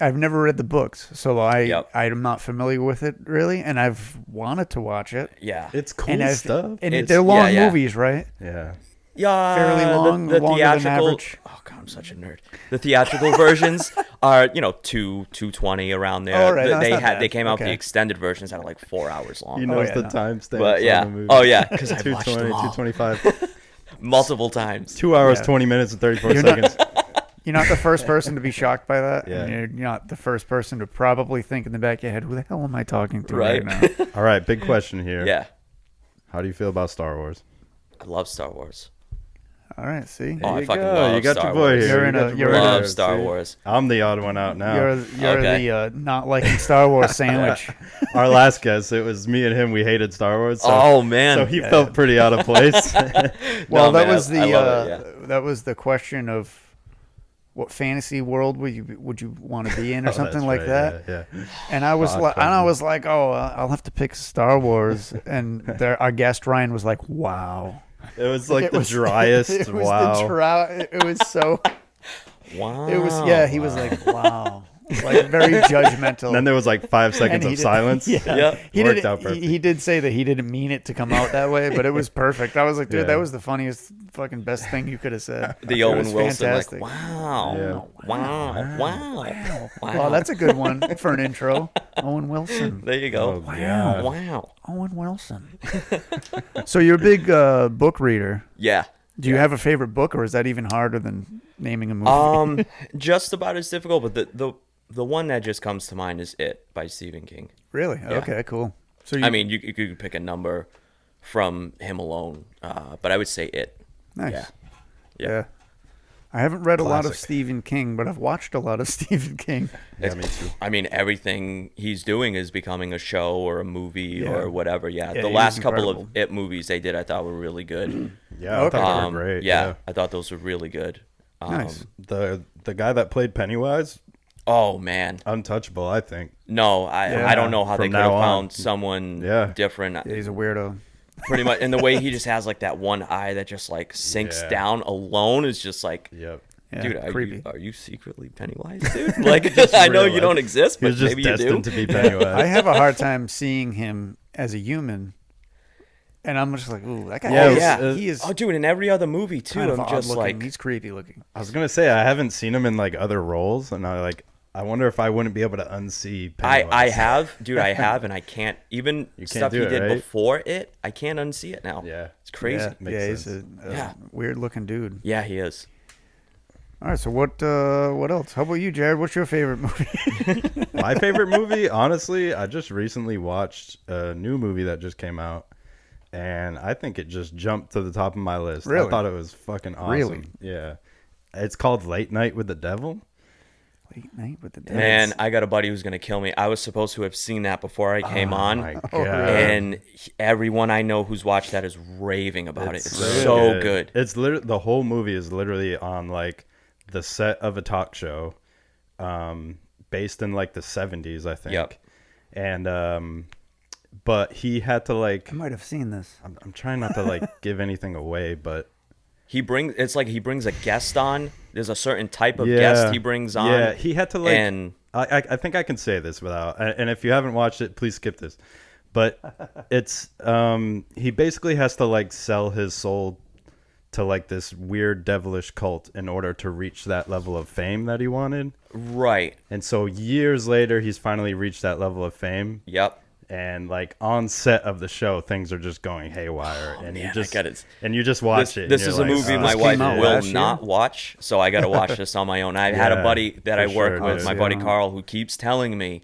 I've never read the books, so Yep. I'm not familiar with it really, and I've wanted to watch it. yeah. It's cool And stuff. they're long yeah. movies, right? Yeah. Yeah, fairly long, The longer than theatrical. average. Oh god, I'm such a nerd. The theatrical versions are 220 around there. Oh, right. No, They that's not had bad. they came out Okay. the extended versions that are like 4 hours long. He knows yeah, the no. timestamps. But yeah. on the movie. Oh yeah, because I've watched 220, them all 225. multiple times. 2 hours, Yeah. 20 minutes, and 34 You're not- seconds. You're not the first person to be shocked by that. Yeah. And you're not the first person to probably think in the back of your head, who the hell am I talking to right, Right. now? All right, big question here. Yeah, How do you feel about Star Wars? I love Star Wars. All right, see? Oh, I There you fucking go. love You got Star your boy Wars. here. You're You in got a- your you're boy in a- here, Love Star see? Wars. I'm the odd one out now. You're Okay. the not liking Star Wars sandwich. Our last guest, it was me and him. We hated Star Wars. So, Oh man. so he felt pretty out of place. Well, No, that man, was I love it, that was the question of what fantasy world would you want to be in or Oh, something that's like right, that. Yeah. And I was Odd like, question. oh, I'll have to pick Star Wars. And our guest Ryan was like, wow. It was like It the was- driest. It was wow. it was so. Wow. It was yeah. He was like, wow. like very judgmental. And then there was like 5 seconds he of did- silence. Yeah, Yep. he Worked did. out perfect. He did say that he didn't mean it to come out that way, but it was perfect. I was like, dude, Yeah. that was the funniest, fucking best thing you could have said. The It Owen was Wilson, fantastic. like, wow, Yeah. wow. Well, that's a good one for an intro. Owen Wilson. There you go. Oh, Wow. God. Wow. Owen Wilson. So you're a big book reader. Yeah. Do you have a favorite book, or is that even harder than naming a movie? Just about as difficult, but the one that just comes to mind is It by Stephen King. Really? Okay, cool. So you, I mean, you could pick a number from him alone, but I would say It. nice. Yeah. Yeah. I haven't read a lot of Classic. Stephen King, but I've watched a lot of Stephen King. Yeah, me too. I mean, everything he's doing is becoming a show or a movie Yeah. or whatever. Yeah, Yeah, the he last was couple incredible. of It movies they did, I thought were really good. Yeah, I Okay. thought they were great. Yeah, I thought those were really good. Nice. The guy that played Pennywise, Oh man, untouchable, I think. no, Yeah. I don't know how From they could have now on. found someone Yeah. different. Yeah, he's a weirdo. Pretty much, and the way he just has like that one eye that just like sinks Yeah. down alone is just like, Yep. Yeah, dude, creepy. are you secretly Pennywise, dude? Like, I know real you don't life. exist, He but was just maybe you do. destined to be Pennywise. I have a hard time seeing him as a human, and I'm just like, ooh, that guy. Yeah, Oh it was- yeah, he is Oh, dude, in every other movie too, kind of I'm odd just looking. like, He's creepy looking. I was gonna say I haven't seen him in like other roles, and I wonder if I wouldn't be able to unsee Pennywise. I have, dude, I have, and I can't even You can't stuff do he it, did right? before it. I can't unsee it now. Yeah. It's crazy. Yeah, Makes yeah, he's sense. a Yeah. weird looking dude. Yeah, he is. All right, so what else? How about you, Jared? What's your favorite movie? My favorite movie, honestly, I just recently watched a new movie that just came out, and I think it just jumped to the top of my list. Really? I thought it was fucking awesome. Really? Yeah. It's called Late Night with the Devil. Late Night with the Devil. Man, I got a buddy who's gonna kill me. I was supposed to have seen that before I came on. My God. And everyone I know who's watched that is raving about it. It's really so good. It's literally the whole movie is literally on like the set of a talk show, based in like the 70s, I think. Yep. And but he had to like I might have seen this. I'm trying not to like give anything away, but He brings a guest on. There's a certain type of yeah, guest he brings on. Yeah, he had to like. and I think I can say this without. And if you haven't watched it, please skip this. But it's he basically has to like sell his soul to like this weird devilish cult in order to reach that level of fame that he wanted. right. And so years later, he's finally reached that level of fame. Yep. And like on set of the show, things are just going haywire, and man, you just I gotta- and you just watch it. and This you're is a like, movie "Oh, my this wife came out will last year? not watch, so I got to watch this on my own. I had a Yeah, buddy that I for work sure, with, dude. my Yeah. buddy Carl, who keeps telling me,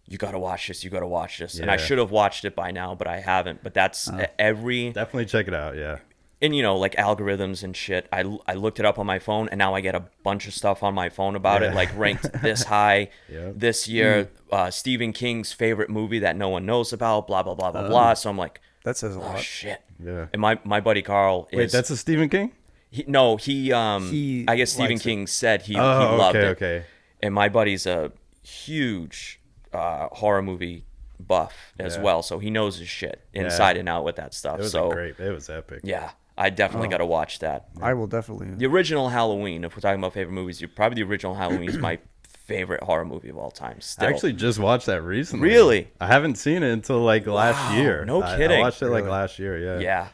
"You got to watch this. You got to watch this." And I Yeah. should have watched it by now, but I haven't. But that's every Definitely check it out. Yeah. and like algorithms and shit. I looked it up on my phone, and now I get a bunch of stuff on my phone about it, Yeah. like ranked this high Yep. this year. Stephen King's favorite movie that no one knows about. Blah blah blah blah blah. So I'm like, That says a oh lot. shit. Yeah. And my buddy Carl is Wait, that's a Stephen King? he He I guess Stephen likes it. King said he Oh, loved okay, it. okay. And my buddy's a huge horror movie buff as Yeah. well, so he knows his shit inside and out with that stuff. It was So great. It was epic. yeah, I definitely got to watch that. I will definitely. The original Halloween, if we're talking about favorite movies, probably the original Halloween is my favorite horror movie of all time. Still. I actually just watched that recently. Really? I haven't seen it until like last year. no I kidding. watched it like Really? last year. Yeah. yeah,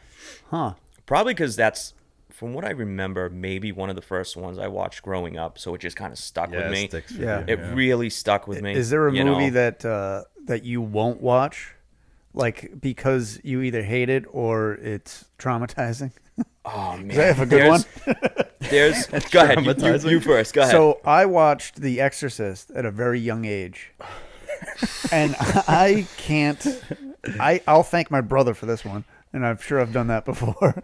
Huh. probably because that's, from what I remember, maybe one of the first ones I watched growing up, so it just kind of stuck Yeah, with it me. sticks with Yeah. you, It really stuck with me. Is there a you movie know? that you won't watch, like because you either hate it or it's traumatizing? Oh man, I have a good one. There's go ahead. traumatizing. You first. Go ahead. So I watched The Exorcist at a very young age, and I can't. I'll thank my brother for this one, and I'm sure I've done that before.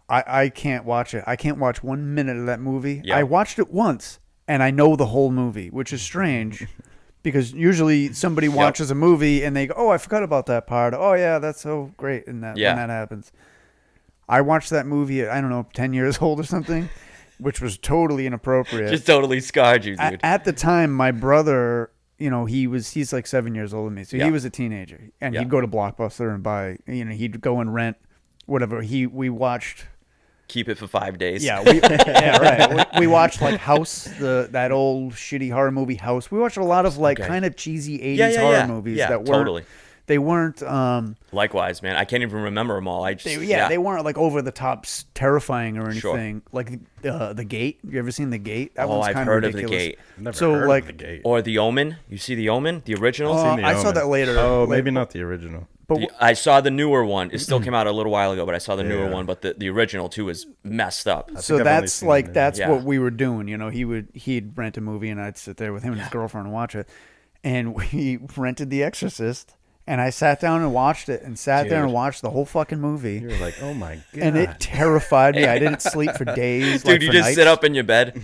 I can't watch it. I can't watch 1 minute of that movie. Yeah. I watched it once, and I know the whole movie, which is strange. Because usually somebody watches a movie and they go, "Oh, I forgot about that part. Oh, yeah, that's so great." And that Yeah. when that happens, I watched that movie at, I don't know, 10 years old or something, which was totally inappropriate. just totally scarred you, dude. At the time, my brother, he's like 7 years older than me, so Yeah. he was a teenager, and Yeah. he'd go to Blockbuster and buy, he'd go and rent whatever. We watched keep it for 5 days. Yeah, yeah, right. We watched like House, that old shitty horror movie House. We watched a lot of like kind of cheesy 80s horror movies that weren't totally. They weren't Likewise, man. I can't even remember them all. I just they weren't like over the top terrifying or anything. Like The Gate. You ever seen The Gate? That one's I've kind heard of of The ridiculous. Gate. Never So, heard like- of The Gate. Or The Omen. You see The Omen, the original? Seen The I saw Omen. that later. Oh, Like- maybe not the original. But I saw the newer one. It still came out a little while ago, but I saw the newer one. But the original too is messed up. so think I've only that's seen like it. that's Yeah. what we were doing. You know, he'd rent a movie and I'd sit there with him and his girlfriend and watch it. And we rented The Exorcist, and I sat down and watched it, and sat there and watched the whole fucking movie. You're like, oh my god. And it terrified me. I didn't sleep for days. Dude, like, you for just nights. sit up in your bed,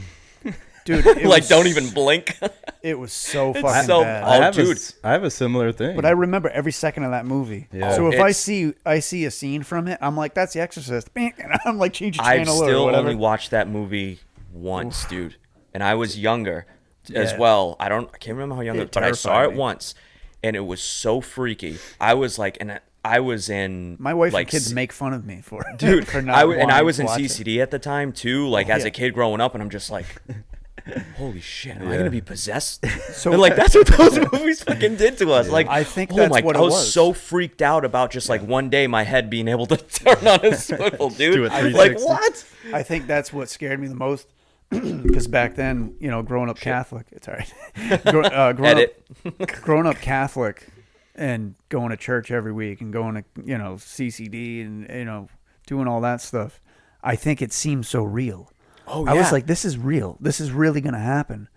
Dude, it like was- don't even blink. It was so fucking so- bad. I Oh, have dude. I have a similar thing. But I remember every second of that movie. Yeah. So Oh, if it's- I see a scene from it, I'm like, that's The Exorcist. And I'm like, change the I've channel or still whatever. only watched that movie once, dude, and I was younger as Yeah. well. I can't remember how young, It but I saw terrified it me. once, and it was so freaky. I was like, and I was in My wife like and kids make fun of me for it. dude. for not I wanting was to in watch it. CCD at the time too. Like as yeah. a kid growing up, and I'm just like, holy shit, am I gonna be possessed? So- and like that's what those movies fucking did to us. Like I think oh that's my, what I it was was. so freaked out about just like one day my head being able to turn on a swivel, dude. Do a Like 360. what? I think that's what scared me the most. Because back then, you know, growing up Catholic, it's all right. Edit. Growing up Catholic and going to church every week and going to, you know, CCD and, you know, doing all that stuff, I think it seemed so real. Oh I yeah. was like, this is real. This is really going to happen.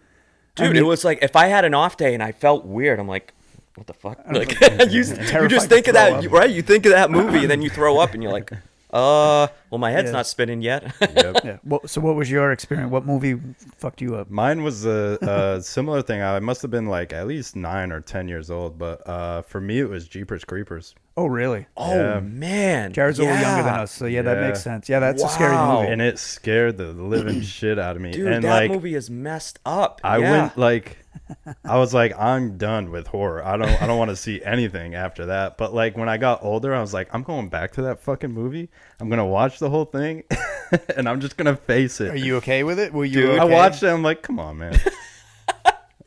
Dude, I mean, it was like if I had an off day and I felt weird, I'm like, what the fuck? Like you Terrified just to think of throw that, up. right? You think of that movie and then you throw up and you're like, well, my head's Yeah. not spinning yet. Yep. Yeah. Well, so what was your experience? What movie fucked you up? Mine was a similar thing. I must have been like at least 9 or 10 years old, but for me it was Jeepers Creepers. Oh, really? Oh Yeah. man, Jared's a little younger than Yeah. us, so yeah, that Yeah. makes sense. Yeah, that's a scary Wow. movie. And it scared the living shit out of me. Dude, and that like movie is messed up. I Yeah. went like I was like, I'm done with horror. I don't want to see anything after that. But like when I got older, I was like, I'm going back to that fucking movie. I'm gonna watch the whole thing and I'm just gonna face it. Are you okay with it? Were you Dude, okay? I watched it, I'm like, come on, man.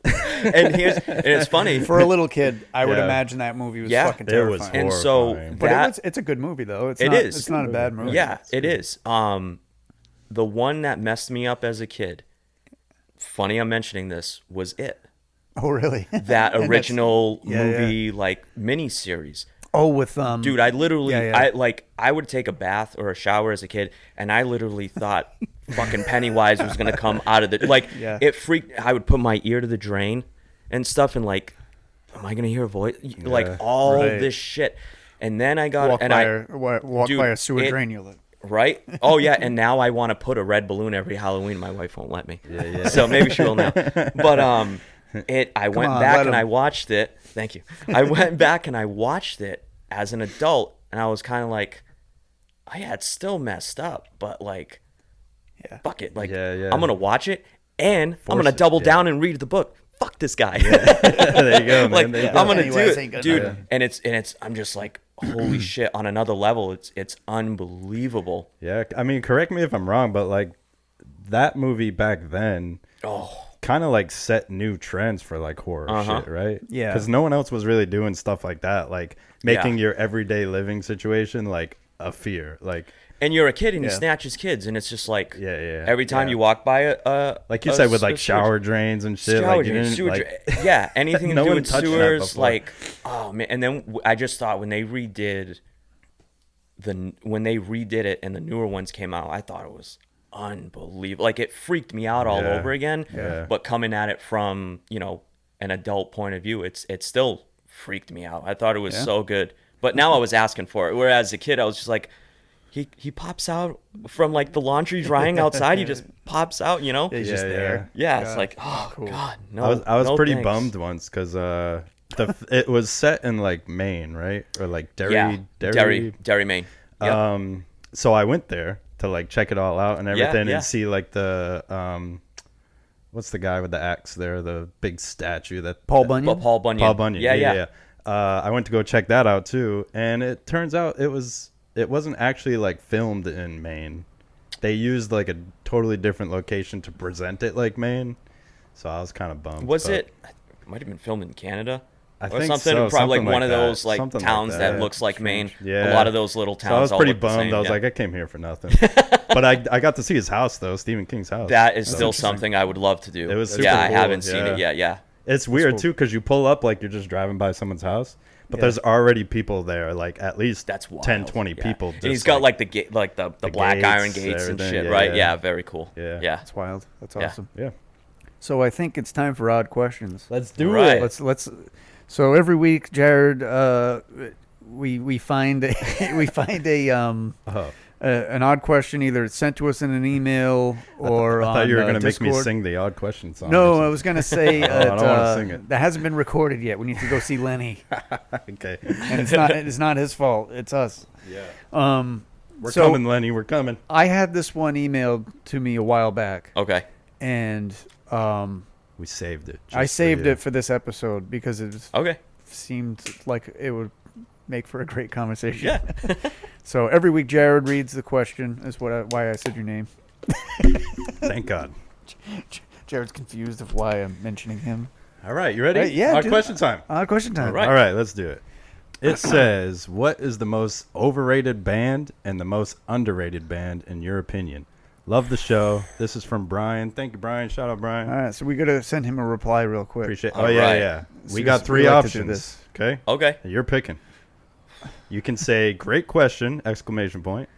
and it's funny. For a little kid, I would Yeah. imagine that movie was Yeah. fucking It was terrifying. And so horrifying. But that it's a good movie though. It's It not, is. It's not a bad movie. yeah, it is. The one that messed me up as a kid. Funny, I'm mentioning this was it. Oh, really? That And that's- original yeah, movie like mini series. Oh, with Dude, I literally, Yeah, yeah. I would take a bath or a shower as a kid, and I literally thought fucking Pennywise was gonna come out of the Yeah. It freaked. I would put my ear to the drain and stuff, and like, am I gonna hear a voice? Like all right. this shit, and then I got walk and by I walk Dude, by a sewer it- drain. You'll look. right. Oh yeah, and now I want to put a red balloon every Halloween. My wife won't let me. Yeah. So maybe she will now. But I went on, back let and I 'em. watched it. Thank you. I went back and I watched it as an adult, and I was kind of like, oh yeah, it's still messed up, but like, Yeah. fuck it. Like, Yeah, yeah. I'm gonna watch it, and I'm Force gonna it, double yeah. down and read the book. Fuck this guy. There you go, man. Like There you I'm go. gonna Anyways, do ain't it, good dude. enough. And it's I'm just like, holy shit, on another level. It's unbelievable. Yeah, I mean, correct me if I'm wrong, but like that movie back then Oh. kind of like set new trends for like horror shit, right? Yeah. Because no one else was really doing stuff like that, like making your everyday living situation like a fear. Like, And you're a kid and he Yeah. snatches kids, and it's just like yeah. every time Yeah. you walk by a like you a said, with s- like a sewage- shower drains and shit. shower like, you drain, didn't, sewer like, drain. Yeah, anything No to do one with touched that sewers, before. like, oh man. And then I just thought when they redid it and the newer ones came out, I thought it was unbelievable. Like it freaked me out all Yeah. over again. Yeah. But coming at it from an adult point of view, it still freaked me out. I thought it was so good. But now I was asking for it. Whereas as a kid, I was just like, he pops out from like the laundry drying outside. He just pops out, He's just Yeah, there. Yeah, it's like, oh cool. god, no. I was no pretty thanks. bummed once because it was set in like Maine, right? Or like Derry, Derry, Maine. Yep. So I went there to like check it all out and everything yeah. and see like the what's the guy with the axe there, the big statue that Paul Bunyan. But Paul Bunyan. Paul Bunyan. Yeah. I went to go check that out too, and it turns out it wasn't actually like filmed in Maine. they used like a totally different location to present it like Maine. So I was kind of bummed. Was but it might have been filmed in Canada? I Or think something, so, probably something like one like of that. those like Something like towns that, that. looks like Maine. Yeah. A lot of those little towns. So I was all pretty look the bummed. same, I was yeah. like, I came here for nothing. But I got to see his house though, Stephen King's house. That is So still something I would love to do. It was super yeah, I cool, haven't seen yeah. it yet. Yeah. It's weird cool. too because you pull up like you're just driving by someone's house, but Yeah. there's already people there, like at least That's wild. 10, 20 yeah. people. And he's just, got like the gate, like the black gates, iron gates and everything, shit, yeah, right? yeah. Yeah, very cool. Yeah. Yeah. That's wild. That's Yeah. awesome. yeah. So I think it's time for odd questions. Let's do Right. it. Let's. So every week, Jared, we find we find Oh, an odd question either sent to us in an email or I thought you were going gonna to make me sing the odd question song. or No, I something. was gonna say I don't wanna sing it. that hasn't been recorded yet. We need to go see Lenny, Okay. and it's not his fault. It's us. Yeah. We're So- coming, Lenny. We're coming. I had this one emailed to me a while back, Okay. and We saved it. I just for saved you. it for this episode because it Okay. seemed like it would make for a great conversation. Yeah. So every week, Jared reads the question. Is why I said your name. Thank God. Jared's confused of why I'm mentioning him. All right, you ready? Right, yeah, Odd dude. question time. Odd question time. All right. All right, let's do it. It says, "What is the most overrated band and the most underrated band in your opinion?" Love the show. This is from Bryan. Thank you, Bryan. Shout out, Bryan. All right, so we got to send him a reply real quick. Appreciate. Oh All yeah, right. yeah. So We got we 3 like to do options. this. Okay, Okay. you're picking. You can say "Great question!" exclamation point.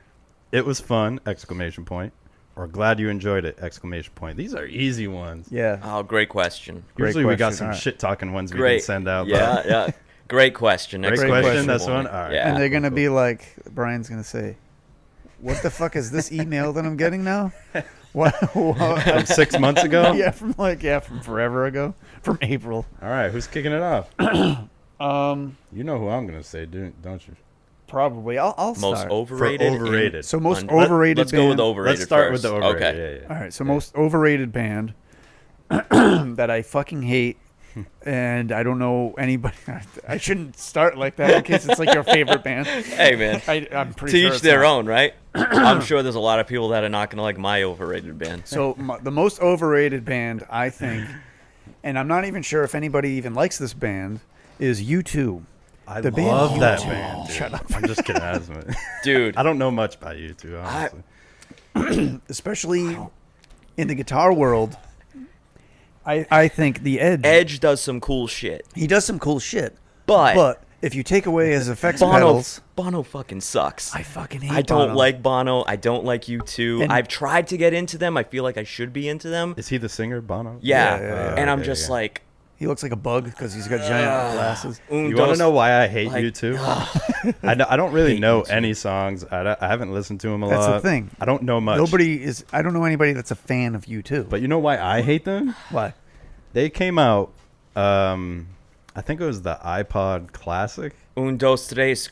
"It was fun!" exclamation point. Or "Glad you enjoyed it!" exclamation point. These are easy ones. Yeah. Oh, great question. Great Usually we got question. some All right. shit talking ones we Great. can send out. Yeah, yeah. Great question. Great Exclamation question. That's point. one. All right. Yeah. And they're Cool, gonna cool. be like, Brian's gonna say, "What the fuck is this email that I'm getting now?" What? From 6 months ago. yeah, from forever ago, from April. All right, who's kicking it off? Um, You know who I'm gonna say, don't you? probably. I'll Most start. overrated. For overrated. So most Un- overrated. Let's go with band- overrated. Let's start first. with the overrated. Okay. Yeah, yeah. All right, so most overrated band that I fucking hate, and I don't know anybody. I shouldn't start like that in case it's like your favorite band. Hey, man. I'm pretty To sure each it's their not. own, right? I'm sure there's a lot of people that are not going to like my overrated band. So the most overrated band, I think, and I'm not even sure if anybody even likes this band, is U2. I The band love that U2. band. Dude. Shut up. I'm just kidding. Dude, I don't know much about you two, honestly. Especially in the guitar world, I think the Edge does some cool shit. he does some cool shit. But, But if you take away his effects Bono, pedals, Bono fucking sucks. I fucking hate I don't Bono. like Bono. I don't like U2. And- I've tried to get into them. I feel like I should be into them. Is he the singer, Bono? Yeah. yeah, And I'm okay, just yeah. like, He looks like a bug because he's got giant glasses. You want to know why I hate like, you too? I don't really know any songs. I haven't listened to them a That's lot. the thing. I don't know much. I don't know anybody that's a fan of U2. But you know why I hate them? Why? They came out. I think it was the iPod Classic. un, dos, tres,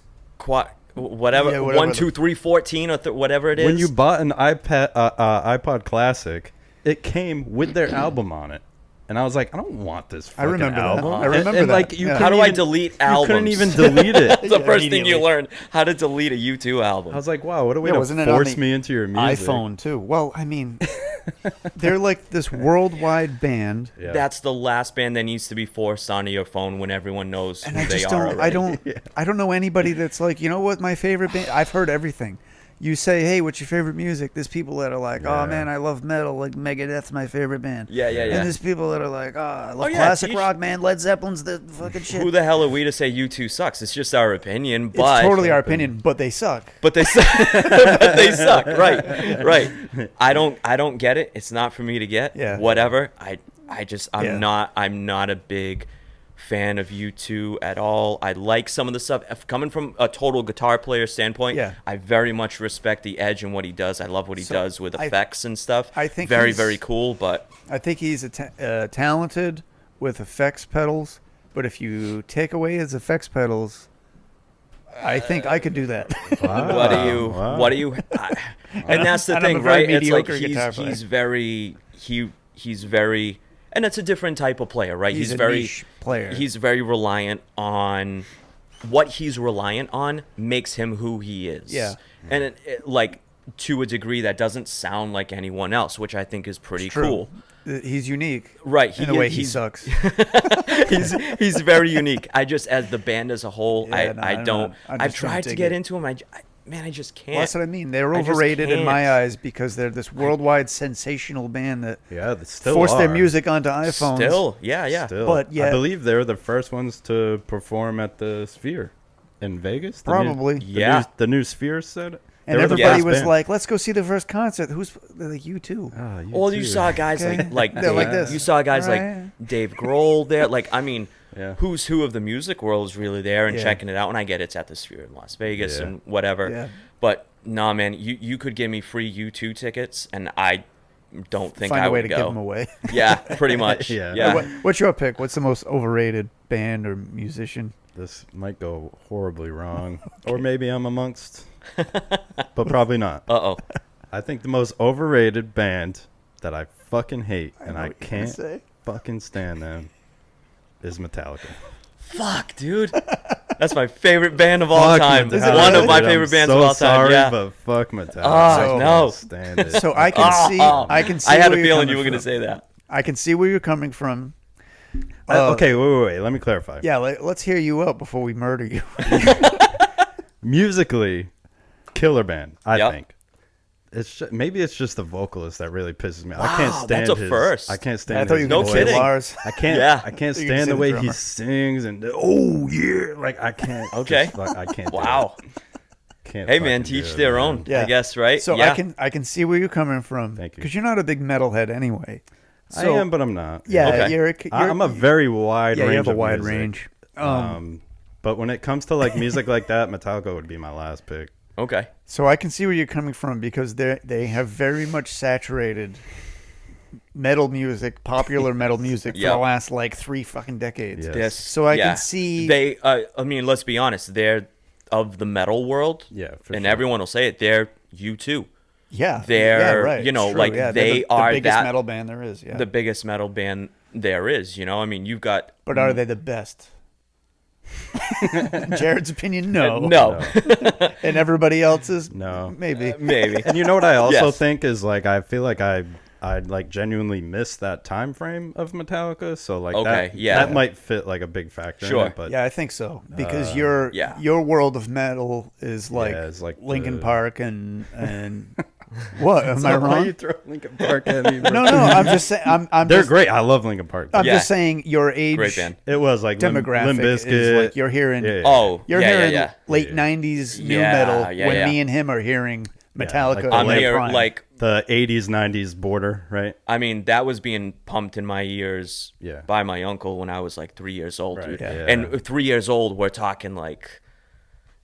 whatever, Yeah, whatever 1, 2, 3, 14, or whatever it is. When you bought an iPod Classic, it came with their album on it, and I was like, I don't want this. I Fucking remember that. album. I remember and that. like you Yeah. couldn't How do I even- delete You albums? couldn't even delete it. That's the first thing you immediately. learn, how to delete a U2 album. I was like, wow, what a way Yeah, to wasn't it on force the me into your music. iPhone too. Well, I mean, they're like this worldwide band, Yeah. That's the last band that needs to be forced onto your phone when everyone knows and who I they just are don't. already. I don't know anybody that's like, you know what, my favorite band. I've heard everything. You say, hey, what's your favorite music? There's people that are like, Yeah. oh man, I love metal. Like Megadeth's my favorite band. Yeah, yeah, yeah. And there's people that are like, oh, I love yeah, classic teach- rock, man. Led Zeppelin's the fucking shit. Who the hell are we to say U2 sucks? It's just our opinion, It's but totally our opinion, but they suck. but they suck. But they suck. Right. Right. I don't get it. It's not for me to get. Yeah. Whatever. I'm Yeah. not a big fan of U2 at all. I like some of the stuff. Coming from a total guitar player standpoint, Yeah. I very much respect the Edge and what he does. I love what he So, does with I- effects and stuff. I think very, he's- very cool, but I think he's talented with effects pedals, but if you take away his effects pedals, I think I could do that. Wow. what do you and that's the And I'm thing, a very right? It's like mediocre guitar player. he's very and it's a different type of player, right? He's a very niche player. He's very reliant on what he's reliant on makes him who he is. Yeah. And like to a degree that doesn't sound like anyone else, which I think is pretty True. cool. He's unique. Right. In the way he he's sucks. he's very unique. I just, as the band as a whole, Yeah, no, I I'm don't. not- I I've just don't tried to dig get it. into him. Man, I just can't. Well, that's what I mean. They're I just overrated in my can't. eyes because they're this worldwide sensational band that Yeah, they still forced their are. music onto iPhones. Still, yeah. Still. But yet- I believe they're the first ones to perform at the Sphere in Vegas. The Probably. the new Sphere set. And They were the everybody first was band. like, "Let's go see the first concert." They're like, "You too." Ah, Well, you too. saw guys Okay. like They're like Dave- this. You saw guys Right. like Dave Grohl there. Like, I mean, Yeah. who's who of the music world is really there and Yeah. checking it out. And I get it's at the Sphere in Las Vegas Yeah. and whatever. Yeah. But nah, man, you could give me free U2 tickets, and I don't think Find I a way would to go. give them away. Yeah, pretty much. Yeah. What's your pick? What's the most overrated band or musician? This might go horribly wrong, or maybe I'm amongst, but probably not. Uh-oh. I think the most overrated band that I fucking hate and know I what you're gonna can't say. fucking stand them is Metallica. Fuck, dude. That's my favorite band of all Fuck time. Metallica, One of my dude. favorite I'm bands so of all time. sorry, Yeah. but fuck Metallica. Oh, I no. can't stand it. So I can see. I can see. I had where a you're feeling you coming were going to from. say that. I can see where you're coming from. Okay, wait. Let me clarify. Yeah, let's hear you out before we murder you. Musically, killer band. I Yep. think. Maybe it's just the vocalist that really pisses me off. I Wow, canand that's a his. first. I can't stand. I thought you his were No going voice. to say kidding. Lars. I can't. Yeah. I can't You can stand say the the way he drummer. sings and like I can't. Okay. I can't. do Wow. it. Can't. Hey, man, fucking do teach it, their man. own, Yeah. I guess, right? So yeah. I can see where you're coming from. Thank you. Because you're not a big metalhead anyway. I So, am, but I'm not. Yeah, Okay. you're, I'm a very wide yeah, range. you have a of wide music. range. But when it comes to like music like that, Metallica would be my last pick. Okay. So I can see where you're coming from because they have very much saturated metal music, popular metal music for Yeah. the last like 3 fucking decades. Yes. Yes. So I yeah. can see They, I mean, let's be honest. They're of the metal world. Yeah, for And sure. everyone will say it. They're U2. yeah, they're, yeah, right. you know, It's true. like, yeah, they they're the are biggest that- metal band there is. Yeah, The biggest metal band there is, you know? I mean, you've got... but are they the best? Jared's opinion, no. No. And everybody else's, No. maybe. Maybe. And you know what I also Yes. think is like I feel like I like genuinely miss that time frame of Metallica. So like Okay, that yeah. that might fit like a big factor. Sure. In it, but Yeah, I think so because your yeah. your world of metal is like, it's like Linkin the- Park and what am I Why wrong? you throw Linkin Park at me? Bro? No, I'm just saying. I'm They're just, great. I love Linkin Park. I'm Yeah. just saying your age Great band. It was like demographic Limp is Bizkit. like you're hearing. Yeah. Oh, You're yeah, hearing yeah, late Yeah. '90s new Yeah, metal yeah, when yeah. me and him are hearing Metallica. like I'm late here, prime. like... the 80s 90s border, right? I mean, that was being pumped in my ears Yeah. by my uncle when I was like 3 years old, Right, dude. yeah. And 3 years old, we're talking like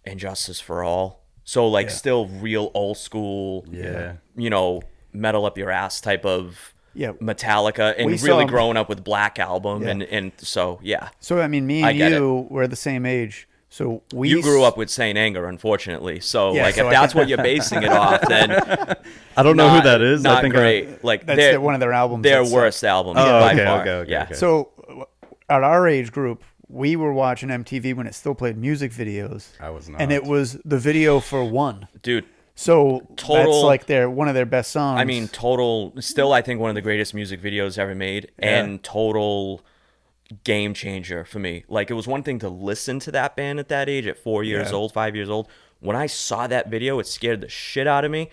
Injustice for All. So like still real old school, Yeah. you know, metal up your ass type of Yeah. Metallica, and We really saw- growing up with Black Album, Yeah. and so yeah. So I mean, me I and get you were the same age. So we You grew up with Saint Anger, unfortunately. So Yeah, like so if I that's can- what you're basing it off, then I don't know who not- that is. Not I think great. Like That's they're, one of their albums. their that worst album Oh, by okay, far. okay, yeah. okay. So at our age group, we were watching MTV when it still played music videos. I was not. And it was the video for One. Dude, So Total- that's like one of their best songs. I mean, total, still, I think one of the greatest music videos ever made, and total game changer for me. Like, it was one thing to listen to that band at that age, at 4 years Yeah. old, 5 years old. When I saw that video, it scared the shit out of me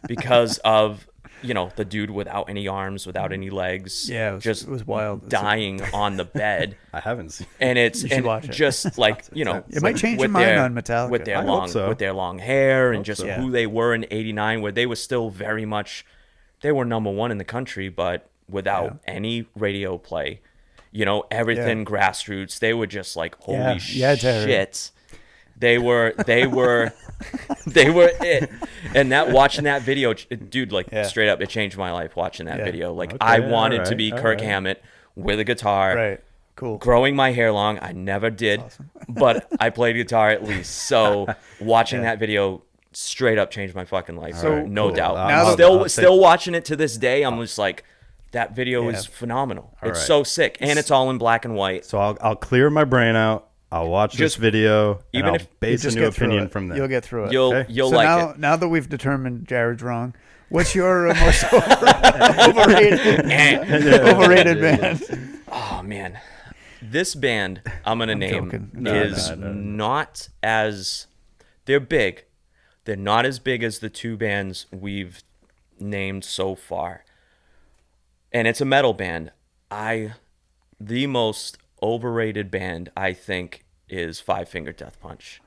because of, you know, the dude without any arms, without any legs. Yeah, it was wild. Dying on the bed. I haven't seen. And it's You should and watch it. just like, you know, It might change your with mind their- on Metallica. with their I hope long so. with their long hair and just so. who they were in '89, where they were still very much, they were number one in the country, but without any radio play, you know, everything grassroots. They were just like, holy Yeah, Terry. shit. They were they were it. And that watching that video, dude, like straight up, it changed my life watching that Yeah. video. Like Okay, I wanted to alright, be Kirk alright. Hammett with a guitar, right. Cool. growing my hair long. I never did, but I played guitar at least. So watching that video straight up changed my fucking life. So no cool. doubt. Now Still that- still watching it to this day. I'm just like, that video is phenomenal. It's right. so sick, and it's all in black and white. So I'll clear my brain out. I'll watch this Just- video and even I'll if- base a Just new get through opinion it. from there. You'll get through it. You'll Okay. you'll so like now, it. now that we've determined Jared's wrong, what's your most overrated band? Oh man, this band I'm gonna name joking. is No. not as they're big. They're not as big as the two bands we've named so far, and it's a metal band. The most overrated band I think is Five Finger Death Punch,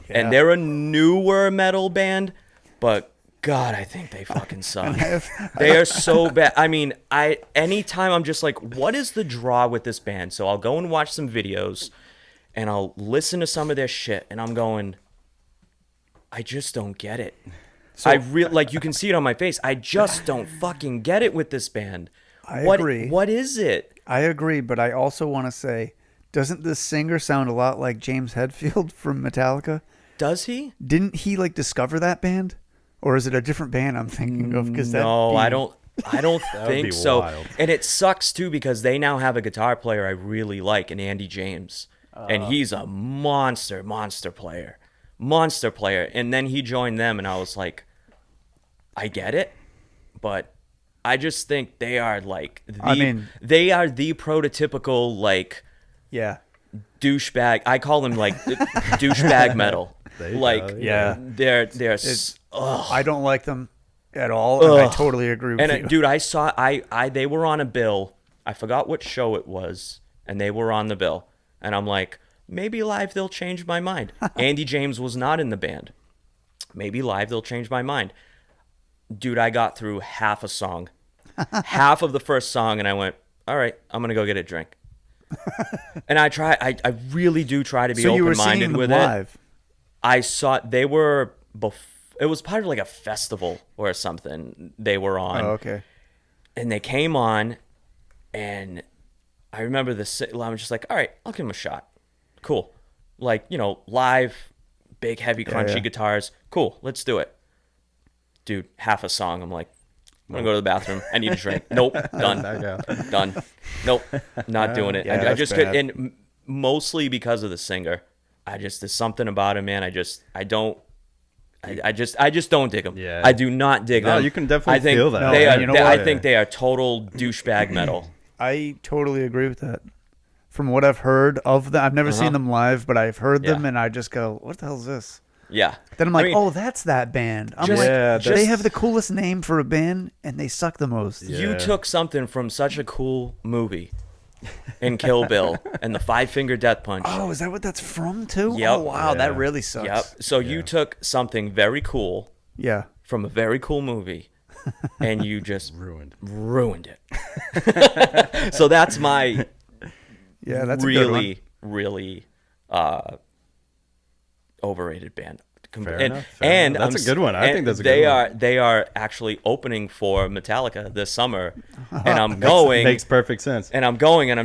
Yeah. and they're a newer metal band, but God, I think they fucking suck. They are so bad. I mean, anytime I'm just like, what is the draw with this band? So I'll go and watch some videos and I'll listen to some of their shit and I'm going, I just don't get it. Like you can see it on my face. I just don't fucking get it with this band. I What- agree. What is it? I agree, but I also want to say, doesn't this singer sound a lot like James Hetfield from Metallica? Does he? Didn't he like discover that band, or is it a different band I'm thinking of? Because No, I don't would think be so. wild. And it sucks too because they now have a guitar player I really like, in Andy James, and he's a monster player. And then he joined them, and I was like, I get it, but I just think they are like they are the prototypical like Yeah, douchebag. I call them like douchebag metal. There you Like go, yeah. they're I don't like them at all, and I totally agree with And you. dude, I saw they were on a bill. I forgot what show it was, and they were on the bill. And I'm like, maybe live they'll change my mind. Andy James was not in the band. Maybe live they'll change my mind. Dude, I got through half a song. Half of the first song, and I went, all right, I'm gonna go get a drink. And I really do try to be so you were seeing open-minded them with it. live. I saw they were it was part of like a festival or something they were on. Oh, okay. And they came on, and I remember I was just like, all right, I'll give them a shot. Cool. Like, live, big, heavy, crunchy yeah. guitars. Cool, let's do it. Dude, half a song, I'm like, I'm going to go to the bathroom. I need a drink. Nope, done. Back out. Done. Nope, not doing it. Yeah, I that's just bad. could, and mostly because of the singer. There's something about him, man. I just don't dig them. Yeah. I do not dig No, them. you can definitely I think feel that. They No, are, you know I what? think they are total douchebag metal. I totally agree with that. From what I've heard of them, I've never seen them live, but I've heard them, Yeah. and I just go, "What the hell is this?" Yeah. Then I'm like, I mean, "Oh, that's that band." I'm Just- like, Yeah, they that's- have the coolest name for a band, and they suck the most. you Yeah. took something from such a cool movie in Kill Bill and the Five Finger Death Punch. Oh, is that what that's from too? Yep. Oh, wow, that Yeah. really sucks. Yep. So you took something very cool Yeah. from a very cool movie, and you just ruined it. So that's my Yeah, that's a good one. really overrated band. Fair and enough, and enough. That's I'm a good one. I and think that's a they good one. they are actually opening for Metallica this summer, and I'm going Makes perfect sense. and I'm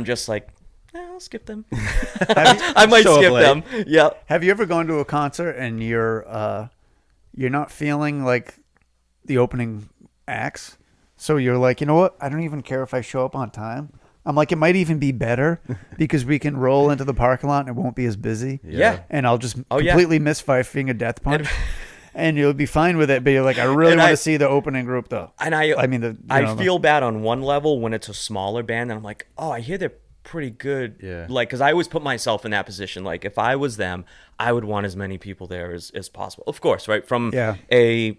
just like, I'll skip them. Have you, I might Show up skip late. them. Yep. have you ever gone to a concert and you're not feeling like the opening acts? So you're like, you know what? I don't even care if I show up on time. I'm like, it might even be better because we can roll into the parking lot and it won't be as busy. Yeah. And I'll just Oh, yeah. completely miss Five Finger Death Punch. And you'll be fine with it, but you're like, I really And want I- to see the opening group, though. And I mean, I feel bad on one level when it's a smaller band, and I'm like, oh, I hear they're pretty good. Yeah. Like, because I always put myself in that position. Like, if I was them, I would want as many people there as possible. Of course, right? From Yeah. a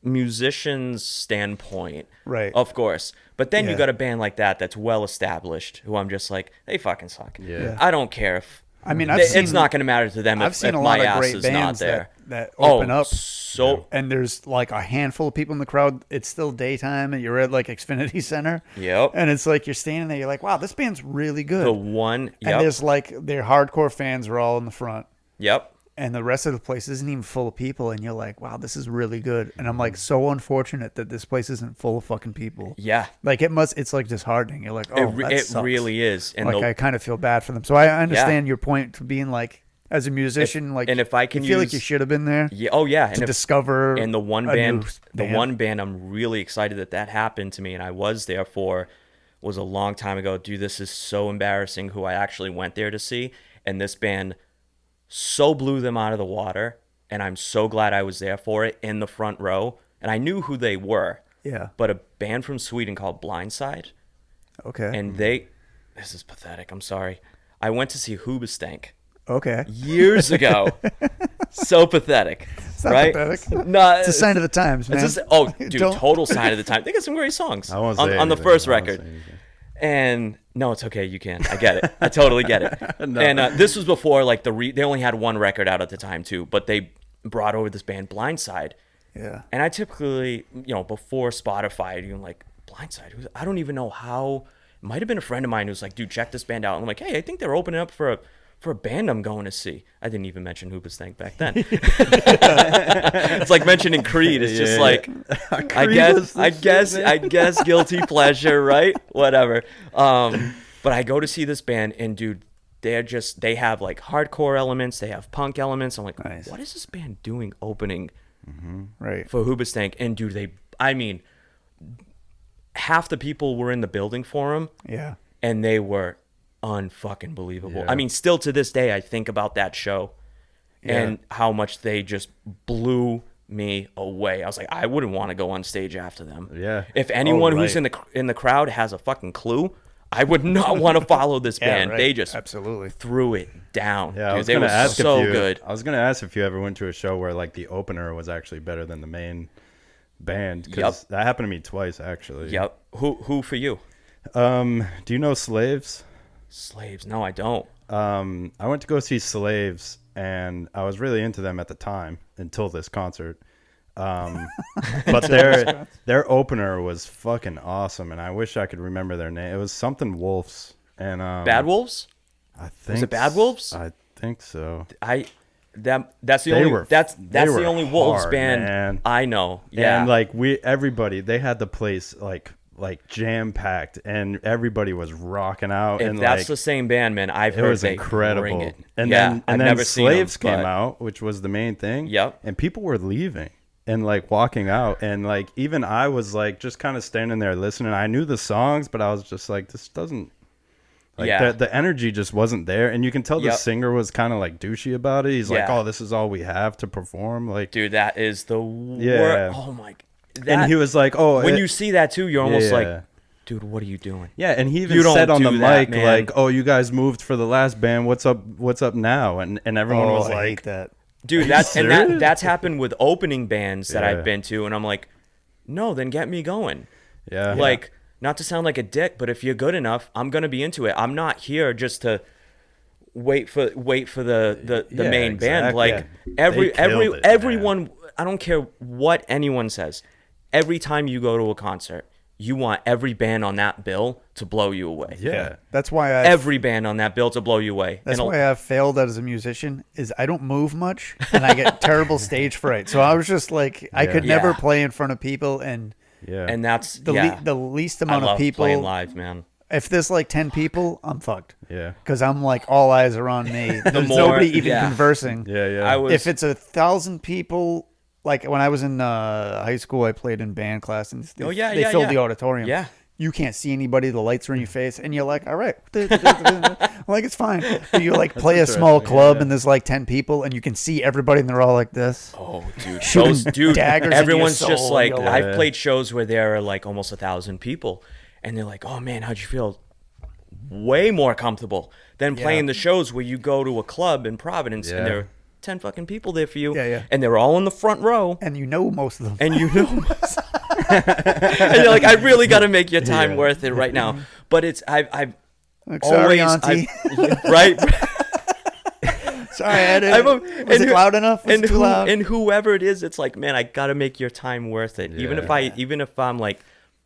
musician's standpoint, Right. Of course. But then Yeah. you got a band like that that's well established, who I'm just like, they fucking suck. Yeah. I don't care if. I mean, I've seen, it's not going to matter to them I've if, seen if a lot my of ass great is not bands there. that open up. So And there's like a handful of people in the crowd. It's still daytime, and you're at like Xfinity Center. Yep. And it's like you're standing there. You're like, wow, this band's really good. the one. And Yep. there's like their hardcore fans are all in the front, Yep. and the rest of the place isn't even full of people. And you're like, wow, this is really good. And I'm like, so unfortunate that this place isn't full of fucking people. Yeah. Like it's like disheartening. You're like, oh, that It sucks. really is. And Like the- I kind of feel bad for them. So I understand your point to being like, as a musician, like, and if I can you feel like use- you should have been there yeah, oh yeah, to and if, discover. and the one a new band, I'm really excited that happened to me, and I was there for, was a long time ago. Dude, this is so embarrassing. Who I actually went there to see, and this band so blew them out of the water, and I'm so glad I was there for it in the front row. And I knew who they were. Yeah. But a band from Sweden called Blindside, Okay. and this is pathetic. I'm sorry. I went to see Hoobastank Okay. years ago. So pathetic, It's not right? pathetic. No, It's a sign of the times, man. dude, Don't- total sign of the time. They got some great songs I won't on say the anything. first I won't record. say anything. And no, it's okay. You can. I get it. I totally get it. No. And this was before like they only had one record out at the time too, but they brought over this band Blindside. Yeah. And I typically, before Spotify, you're like, Blindside, I don't even know how. It might have been a friend of mine who's like, dude, check this band out. And I'm like, hey, I think they're opening up for a band I'm going to see. I didn't even mention Hoobastank back then. It's like mentioning Creed. It's just like, I guess guilty pleasure, right? Whatever. But I go to see this band, and dude, they have like hardcore elements, they have punk elements. I'm like, Nice. what is this band doing opening Right. for Hoobastank? And dude, half the people were in the building for them, Yeah. and they were unfucking believable. Yeah. I mean, still to this day, I think about that show and how much they just blew me away. I was like, I wouldn't want to go on stage after them. Yeah. If anyone who's right. in the crowd has a fucking clue, I would not want to follow this band. right. They just Absolutely. threw it down. Yeah, I Dude, was they gonna were ask so if you. good. I was gonna ask if you ever went to a show where like the opener was actually better than the main band, because that happened to me twice actually. Yep. Who for you? Do you know Slaves? Slaves? No, I don't. I went to go see Slaves, and I was really into them at the time until this concert. But their opener was fucking awesome, and I wish I could remember their name. It was something Wolves, and Bad Wolves? I think it Bad Wolves? I think so. That's the They only were- that's they the were only Wolves hard, band man. I know. Yeah. And like everybody, they had the place like jam packed, and everybody was rocking out. If and that's like the same band, man, I've it heard was they incredible. bring it. And yeah, then I've and then never seen them, Slaves came but- out, which was the main thing. Yep. And people were leaving and like walking out, and like even I was like just kind of standing there listening. I knew the songs, but I was just like, this doesn't. Like Yeah. the energy just wasn't there, and you can tell the Yep. singer was kind of like douchey about it. He's like, Yeah. "Oh, this is all we have to perform." Like, Dude, that is the Yeah. worst. Oh my. and he was like, "Oh, when you see that too, you're almost Yeah. like, dude, what are you doing? yeah." And he even You don't said on the do that, mic, man. like, "Oh, you guys moved for the last band. What's up? What's up now?" And everyone was I hate like, that. Dude, serious? that's happened with opening bands that Yeah. I've been to, and I'm like, no, then get me going. "Yeah, Like, not to sound like a dick, but if you're good enough, I'm gonna be into it. I'm not here just to wait for the Yeah, main band. exactly. Like They killed it, everyone, I don't care what anyone says. Every time you go to a concert, you want every band on that bill to blow you away. yeah." That's why Every band on that bill to blow you away. That's And why I've failed as a musician. Is I don't move much, and I get terrible stage fright. So I was just like, I could Yeah. never play in front of people, and Yeah. and that's the least I amount love of people. playing live, man. If there's like 10 people, I'm fucked. Yeah. Because I'm like, all eyes are on me. There's more- nobody even yeah. conversing. Yeah. Yeah. I was If it's 1,000 people, like when I was in high school, I played in band class, and they, they filled the auditorium. Yeah. You can't see anybody. The lights are in your face, and you're like, all right. Like, it's fine. But you like play a small interesting, club, yeah. and there's like 10 people, and you can see everybody, and they're all like this. Oh, dude, Shooting dude, daggers into your everyone's soul, just and like, you're like- I've played shows where there are like almost 1,000 people, and they're like, oh man, how'd you feel? Way more comfortable than playing the shows where you go to a club in Providence and Yeah. there are 10 fucking people there for you, Yeah. and they're all in the front row, And you know most of them. and you know, and you're like, I really got to make your time worth it right now. But it's I've Like, sorry, auntie. right. Sorry, I didn't. I'm a- Was and it who- loud enough? Was it too loud? And whoever it is, it's like, man, I gotta make your time worth it. Even if I'm like,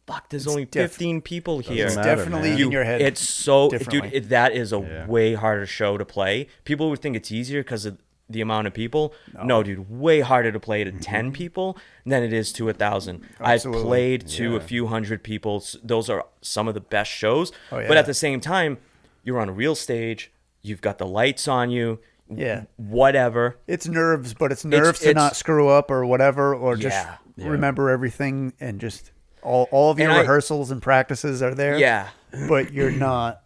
fuck, there's only 15 people here. It's matter, definitely man. in your head. It's so, differently. dude. That is a way harder show to play. People would think it's easier because of the amount of people. No, dude, way harder to play to 10 people than it is to 1,000. I've Absolutely. played to a few hundred people. Those are some of the best shows. Oh, yeah. But at the same time, you're on a real stage. You've got the lights on you. Yeah. Whatever. It's nerves, but it's nerves to it's- not screw up or whatever, or just Yeah. remember everything, and just all of your And rehearsals and practices are there. Yeah. But you're not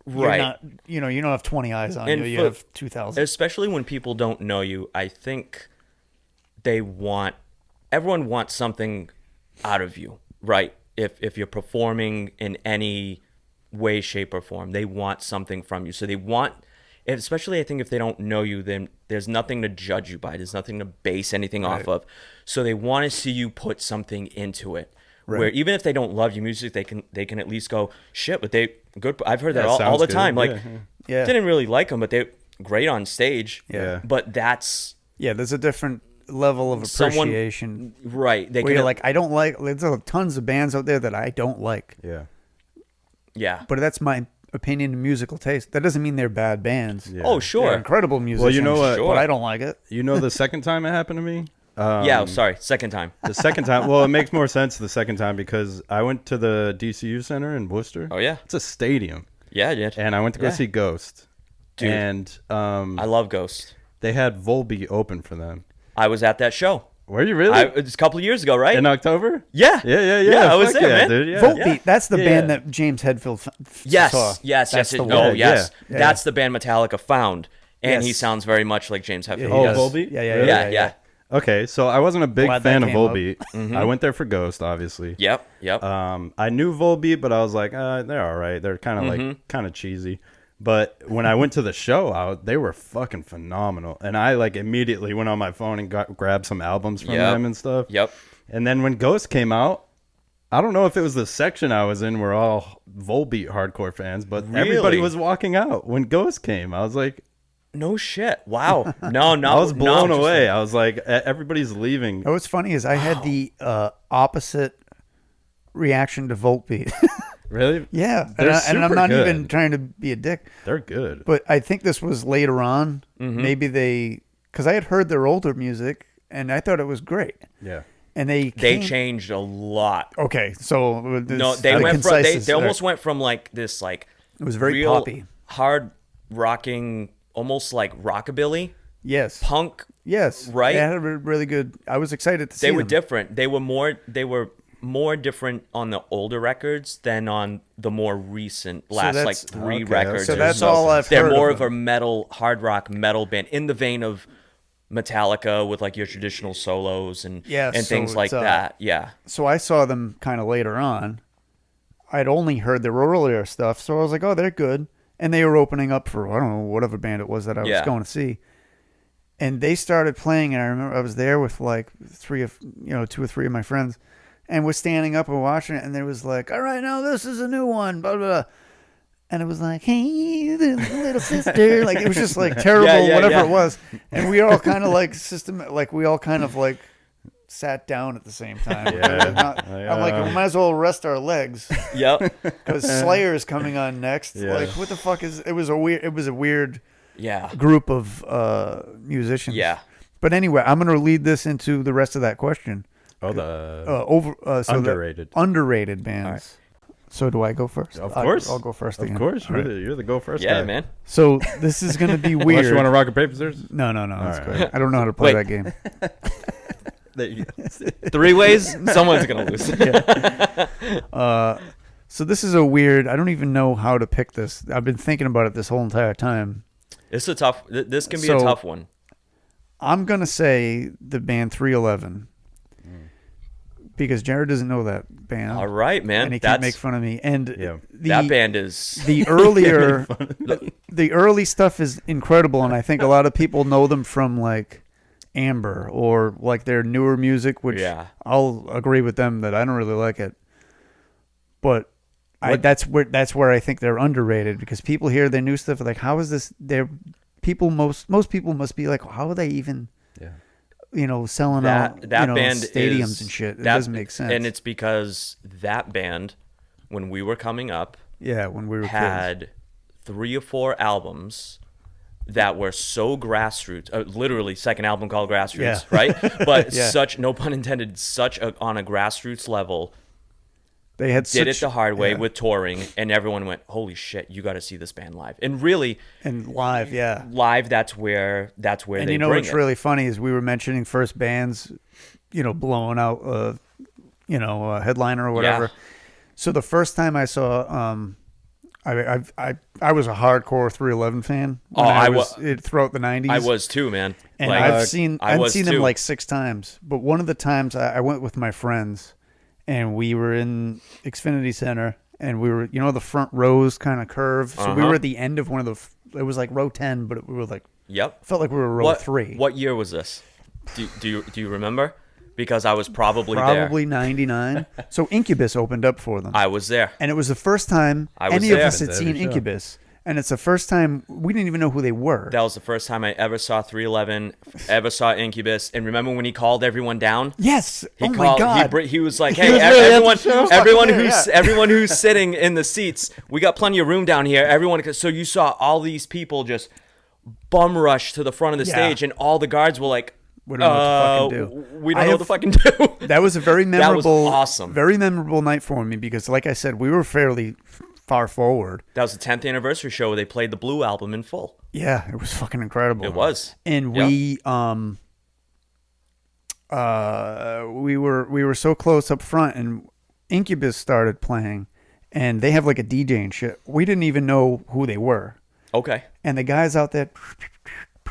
you're Right. not, you know, you don't have 20 eyes on And you. You for- have 2,000. Especially when people don't know you, I think everyone wants something out of you, right? If you're performing in any way, shape, or form, they want something from you. So they want, especially I think if they don't know you, then there's nothing to judge you by. There's nothing to base anything off of. So they want to see you put something into it. Right. Where even if they don't love your music, they can at least go, shit, but they good. I've heard that Yeah, all sounds the good. time. Like, Yeah. didn't really like them, but they're great on stage. Yeah. But that's Yeah, there's a different level of Someone- appreciation. right. They Where you're can, like, I don't like, there's tons of bands out there that I don't like. Yeah. yeah. But that's my opinion and musical taste. That doesn't mean they're bad bands. Yeah. Oh, They're sure. incredible musicians. you know what? Sure. But I don't like it. You know the second time it happened to me? Yeah. Sorry. Second time. The second time, well, it makes more sense the second time because I went to the DCU Center in Worcester. Oh, yeah. It's a stadium. Yeah, I did. And I went to go Yeah. see Ghost. Dude. And I love Ghost. they had Volbeat open for them. I was at that show. Were you really? It's a couple of years ago, right? In October? Yeah. Yeah. I was Fuck there, yeah, man. dude. Yeah. Volbeat, that's the Yeah, band yeah. that James Hetfield Yes. saw. Yes. That's Yes. the Oh, one. yes. Yeah. That's the band Metallica found, and he Yes. sounds very much like James Hetfield. Yeah, Oh, he does. Volbeat? Yeah, yeah, Really? Yeah. Yeah. Okay, so I wasn't a big Glad that fan of came up. Volbeat. I went there for Ghost, obviously. Yep. Yep. I knew Volbeat, but I was like, they're all right. They're kind of like kind of cheesy. But when I went to the show, they were fucking phenomenal. And I like immediately went on my phone and grabbed some albums from Yep. them and stuff. Yep. And then when Ghost came out, I don't know if it was the section I was in where all Volbeat hardcore fans, but everybody Really? was walking out when Ghost came. I was like, No shit. Wow. No. I was blown away. I was like, everybody's leaving. What's funny is I had the opposite reaction to Volbeat. Really? Yeah, They're and I'm super not good. even trying to be a dick, They're good. but I think this was later on. Maybe because I had heard their older music and I thought it was great, Yeah. and they changed a lot. Okay, so No, they went from they almost went from like this like It was very real poppy. hard rocking, almost like rockabilly Yes, punk. yes, right? They had a really good. I was excited to see They were them. different. They were more different on the older records than on the more recent last like that's- three okay, records. So or that's so. all I've They're heard more of of a metal, hard rock metal band in the vein of Metallica with like your traditional solos and Yeah, and so things like it's, that. Yeah. So I saw them kind of later on. I'd only heard their earlier stuff, so I was like, "Oh, they're good." And they were opening up for I don't know whatever band it was that I was Yeah. going to see. And they started playing, and I remember I was there with like two or three of my friends, and we're standing up and watching it, and there was like, "All right, now this is a new one," blah blah. Blah. And it was like, "Hey, the little sister," like it was just like terrible, Yeah, whatever yeah. it was. And we all kind of like we all kind of like sat down at the same time. Yeah. I'm like, we might as well rest our legs Yep. because Slayer is coming on next. Yeah. Like, what the fuck is? It was a weird Yeah. group of musicians. Yeah. But anyway, I'm gonna lead this into the rest of that question. Oh, the Underrated. Underrated bands. All right. So do I go first? of course. I'll go first. Of again. course, All right. you're the go first Yeah, guy. man. So this is gonna be weird. Unless you want to rock a paper scissors. No, that's right. good. I don't know how to play Wait. that game. There you go. 3 ways, someone's gonna lose. So this is a weird. I don't even know how to pick this. I've been thinking about it this whole entire time. It's a tough. This can be So- a tough one. I'm gonna say the band 311 because Jared doesn't know that band. All right, man. and he can't That's make fun of me. And Yeah. that band is. the earlier, the early stuff is incredible, and I think a lot of people know them from like Amber or like their newer music, which Yeah. I'll agree with them that I don't really like it. But that's where I think they're underrated because people hear their new stuff like, how is this? Most people must be like, how are they even? Yeah. Selling out that band stadiums is, and shit. It that- doesn't make sense. And it's because that band, when we were coming up, when we were kids. had 3 or 4 albums that were so grassroots. Literally, second album called Grassroots, Yeah. right? But Yeah. such, no pun intended, on a grassroots level. They had Did it the hard way yeah. with touring, and everyone went, "Holy shit, you got to see this band live!" And really, and live, yeah. live, that's where And they bring what's it. really funny is we were mentioning first bands, blowing out, a headliner or whatever. Yeah. So the first time I saw I was a hardcore 311 fan. When Oh, I was throughout the 90s. I was too, man. And Like, I've seen was them too. like 6 times. But one of the times I went with my friends, and we were in Xfinity Center, and we were, the front rows kind of curve. So we were at the end of one of the. It was like row 10, but we were like. Yep. Felt like we were row 3. What year was this? Do you remember? Because I was probably there. Probably 99. So Incubus opened up for them. I was there. And it was the first time I was any there. of us had Every seen show. Incubus. And it's the first time we didn't even know who they were. That was the first time I ever saw 311, ever saw Incubus. And remember when he called everyone down? Yes. He oh called, my God. He was like, He "Hey, was really at the everyone, show. everyone Fucking who's yeah. everyone who's sitting in the seats, we got plenty of room down here. Everyone." So you saw all these people just bum rush to the front of the Yeah. stage, and all the guards were like, We don't know what to fucking do. We don't I know have- what to fucking do." That was a very That was memorable, awesome. very memorable night for me because, like I said, we were fairly far forward. That was the 10th anniversary show where they played the Blue album in full. Yeah, it was fucking incredible. It was. And Yep. we were so close up front, and Incubus started playing, and they have like a DJ and shit. We didn't even know who they were, Okay. and the guys out there.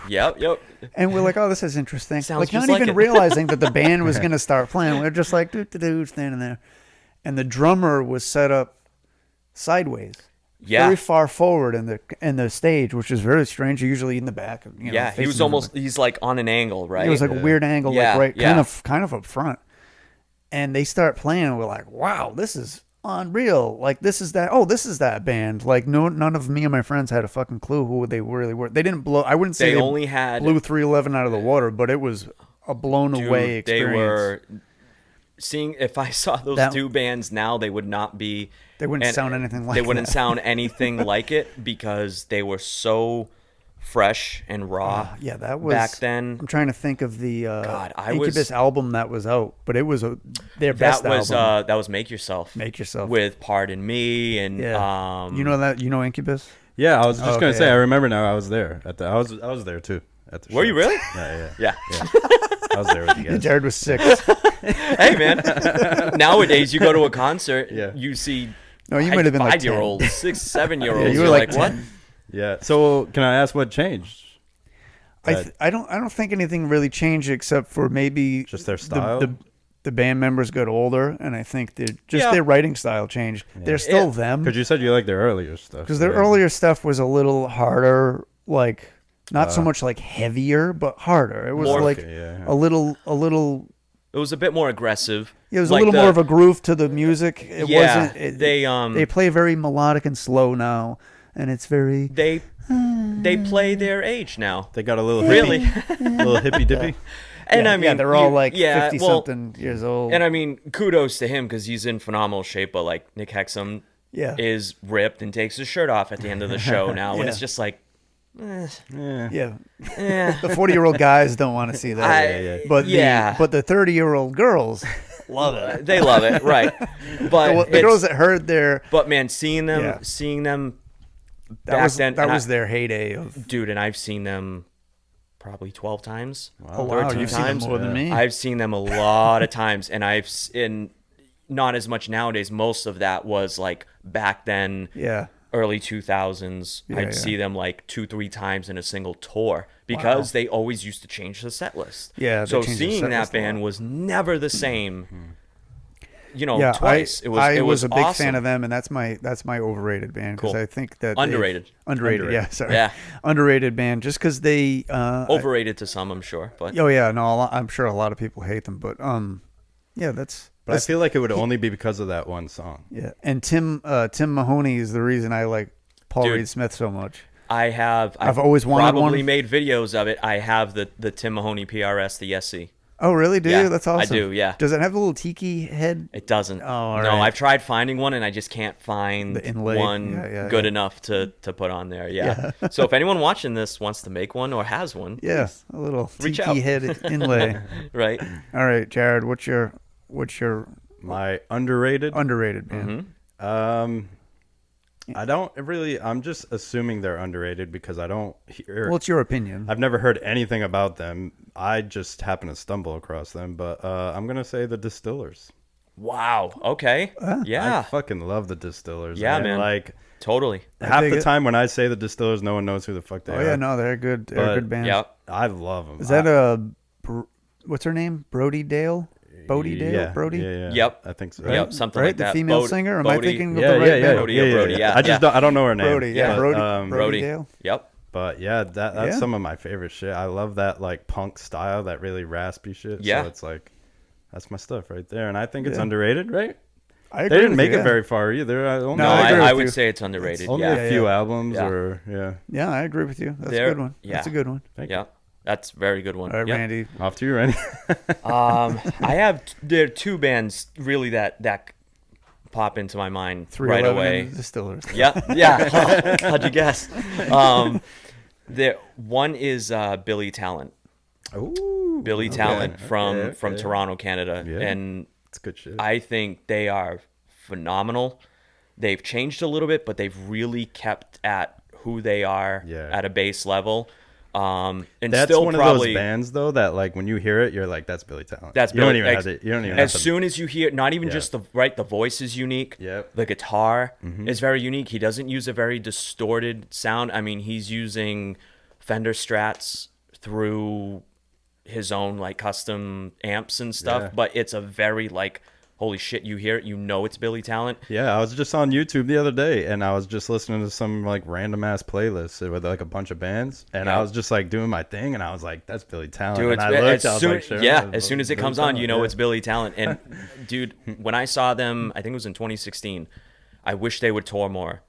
Yep. And we're like, oh, this is interesting. Sounds Like, just not like even it. realizing that the band was going to start playing. We're just like, doo-doo-doo, standing there. And the drummer was set up sideways. Yeah. Very far forward in the stage, which is very strange. Usually in the back. Yeah, he facing was almost, everybody. he's like on an angle, right? It was like a weird angle, Yeah, like right, yeah. kind of up front. And they start playing, and we're like, wow, this is unreal. Like, this is that band. Like, none of me and my friends had a fucking clue who they really were. They didn't blow. I wouldn't say They only had- blew 311 out of the water, but it was a blown away Dude, they experience. were seeing. If I saw those That- two bands now, they would not be. They wouldn't and sound anything like They wouldn't that. sound anything like it because they were so fresh and raw. Yeah, that was back then. I'm trying to think of the God, I Incubus was- album that was out, but it was their best That was album. that was Make Yourself. Make Yourself. with Pardon Me and Yeah. You know Incubus? Yeah, I was just gonna Okay, say. yeah. I remember now. I was there at the. I was there too at the. Were show. you really? Yeah. Yeah. I was there with you guys. Jared was 6. Hey man, nowadays you go to a concert, Yeah. you see. No, you might have been like 10. 5-year-olds, 6, 7-year-olds. Yeah, you were You're like like, what? 10. Yeah. So can I ask what changed? I don't think anything really changed except for maybe Just their style? The band members got older, and I think Yeah. their writing style changed. They're still them Because you said you like their earlier stuff. because their right? earlier stuff was a little harder, like not so much like heavier, but harder. It was More- like Okay, yeah. a little. It was a bit more aggressive. It was Like a little the- more of a groove to the music. It Yeah, wasn't. they play very melodic and slow now, and it's very. They play their age now. They got a little Really? hippie, little hippy dippy. And yeah, I mean, yeah, they're all you- like yeah, 50 well, something years old. And I mean, kudos to him because he's in phenomenal shape. But like Nick Hexum Yeah. is ripped and takes his shirt off at the end of the show now, and Yeah. it's just like, Yeah. Yeah. eh. The 40-year-old guys don't want to see that. Yeah. But Yeah. the 30-year-old girls love it. They love it, right? But The it's- girls that heard their but man, seeing them back then, that and was I- their heyday of. dude, and I've seen them probably 12 times. Oh wow, 13 you've seen them times. more than me. I've seen them a lot of times, and in not as much nowadays. Most of that was like back then, Yeah. early 2000s. Yeah, I'd yeah. see them like 2-3 times in a single tour because they always used to change the set list. Yeah, they so changed the seeing set that list a band lot. was never the same. Yeah, Twice. I was a big awesome. fan of them, and that's my overrated band because Cool. I think that Underrated. underrated, yeah, sorry, Yeah. underrated band just because they Overrated to some, I'm sure, but oh yeah, no, I'm sure a lot of people hate them, but yeah, But I that's feel like it would only be because of that one song. yeah, and Tim Mahoney is the reason I like Paul Dude. Reed Smith so much. I've always wanted probably one. made videos of it. I have the Tim Mahoney PRS, the SC. Oh really? Do Yeah, you? That's awesome. I do, yeah. Does it have the little tiki head? It doesn't. all no, right. I've tried finding one and I just can't find The inlay. one Yeah, good yeah. enough to put on there. Yeah. So if anyone watching this wants to make one or has one, Yeah, a little Reach tiki out. head inlay. right? All right, Jared, what's your My underrated. underrated band? Mm-hmm. I don't really. I'm just assuming they're underrated because I don't hear. Well, it's your opinion. I've never heard anything about them. I just happen to stumble across them. But I'm gonna say the Distillers. Wow. Okay. I Yeah. fucking love the Distillers. Yeah, man. Like Totally. half dig the it. time when I say the Distillers, no one knows who the fuck they Oh are. yeah, no, they're good. They're a But- good band. Yeah. I love them. Is that what's her name? Brody Dale? Bodie Dale? Yeah, Brody? Yeah. Yep. I think so. Right? Yep. Something right? like that. The female Bod- singer? Am I Bodie- thinking of Yeah, the right yeah, band? Brody, yeah, Brody, yeah, I just yeah. I don't know her name. Brody, yeah, but, Brody. Brody. Brody Dale. Yep. But yeah, that's Yeah. some of my favorite shit. I love that like punk style, that really raspy shit. Yeah. So it's like that's my stuff right there, and I think it's Yeah. underrated, right? I agree They didn't with make you, it yeah. very far either. Only No, I like, agree I with would you. say it's underrated. only Yeah. a few albums, Yeah. or yeah. Yeah, I agree with you. That's a They're- good one. yeah. That's a good one. Thank Yeah. That's a very good one. All right, Yep. Randy. Off to you, Randy. I have there are two bands really that pop into my mind right 311 away. and Distillers. Yeah. How'd you guess? There one is Billy Talent. Ooh, Billy okay. Talent from Okay. Toronto, Canada, Yeah. and It's good shit. I think they are phenomenal. They've changed a little bit, but they've really kept at who they are Yeah. at a base level. And That's still one probably of those bands though that like when you hear it, you're like, that's Billy Talent. That's you don't Billy- even ex- have to. You don't even as have to. soon as you hear, not even Yeah. just the voice is unique. Yep. The guitar Mm-hmm. is very unique. He doesn't use a very distorted sound. I mean, he's using Fender Strats through his own like custom amps and stuff, Yeah. but it's a very like, holy shit, you hear it, you know it's Billy Talent. Yeah, I was just on YouTube the other day, and I was just listening to some like random ass playlist with like a bunch of bands, and Yeah. I was just like doing my thing, and I was like, "That's Billy Talent." Dude, and it's, I looked, as I was soon, like, sure, yeah, that's as soon as it Billy comes on, Talent, you know yeah. it's Billy Talent. And dude, when I saw them, I think it was in 2016. I wish they would tour more,